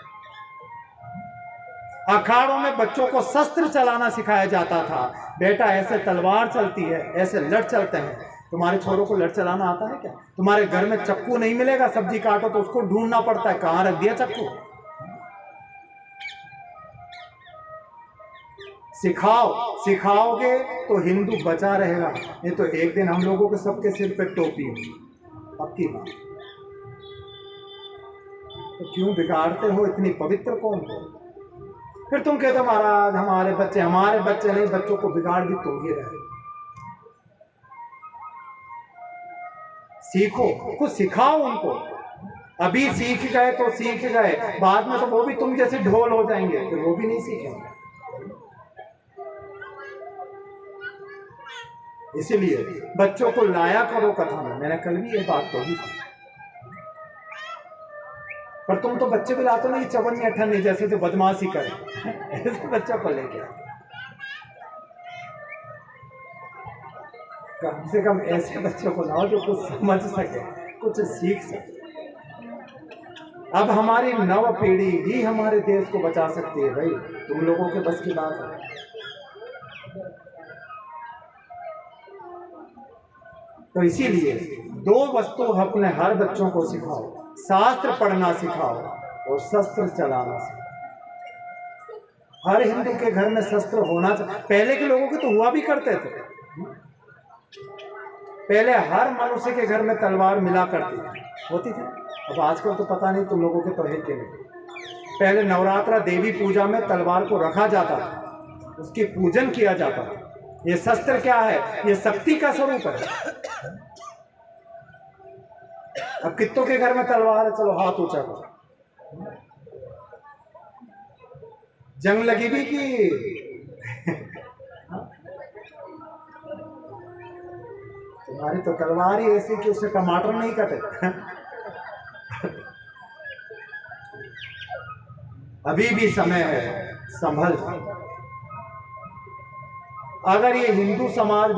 अखाड़ों में बच्चों को शस्त्र चलाना सिखाया जाता था। बेटा ऐसे तलवार चलती है, ऐसे लठ चलते हैं। तुम्हारे छोरों को लठ चलाना आता है क्या? तुम्हारे घर में चक्कू नहीं मिलेगा, सब्जी काटो तो उसको ढूंढना पड़ता है, कहाँ रख दिया चक्कू। सिखाओगे तो हिंदू बचा रहेगा, नहीं तो एक दिन हम लोगों के सबके सिर पे टोपी होगी, पक्की बात। तो क्यों बिगाड़ते हो? इतनी पवित्र कौन हो? फिर तुम कहते हो महाराज हमारे बच्चे नहीं, बच्चों को बिगाड़ भी तुम ही रहे। सीखो, कुछ सिखाओ उनको। अभी सीख गए तो सीख गए, बाद में तो वो भी तुम जैसे ढोल हो जाएंगे, फिर वो भी नहीं सीखेंगे। इसीलिए बच्चों को लाया करो कथा में। मैंने कल भी ये बात कही थी, पर तुम तो बच्चे भी लाते नहीं, चवन्नी अठन्नी जैसे तो बदमाशी करे, ऐसे बच्चों को लेके कम से कम ऐसे बच्चों को लाओ जो कुछ समझ सके, कुछ सीख सके। अब हमारी नव पीढ़ी ही हमारे देश को बचा सकती है भाई, तुम लोगों के बस की बात है। तो इसीलिए दो वस्तु अपने हर बच्चों को सिखाओ, शास्त्र पढ़ना सिखाओ और शस्त्र चलाना सिखाओ। हर हिंदू के घर में शस्त्र होना चाहिए। पहले के लोगों के तो हुआ भी करते थे, पहले हर मनुष्य के घर में तलवार मिला करती होती थी। अब आजकल तो पता नहीं तुम लोगों के तो है कि नहीं। पहले नवरात्रा देवी पूजा में तलवार को रखा जाता था, उसकी पूजन किया जाता था। ये शस्त्र क्या है? ये शक्ति का स्वरूप है। अब कित्तों के घर में तलवार है? चलो हाथ ऊंचा करो। जंग लगी भी कि तुम्हारी तो तलवार ही ऐसी कि उससे टमाटर नहीं कटे। अभी भी समय है, संभल। अगर ये हिंदू समाज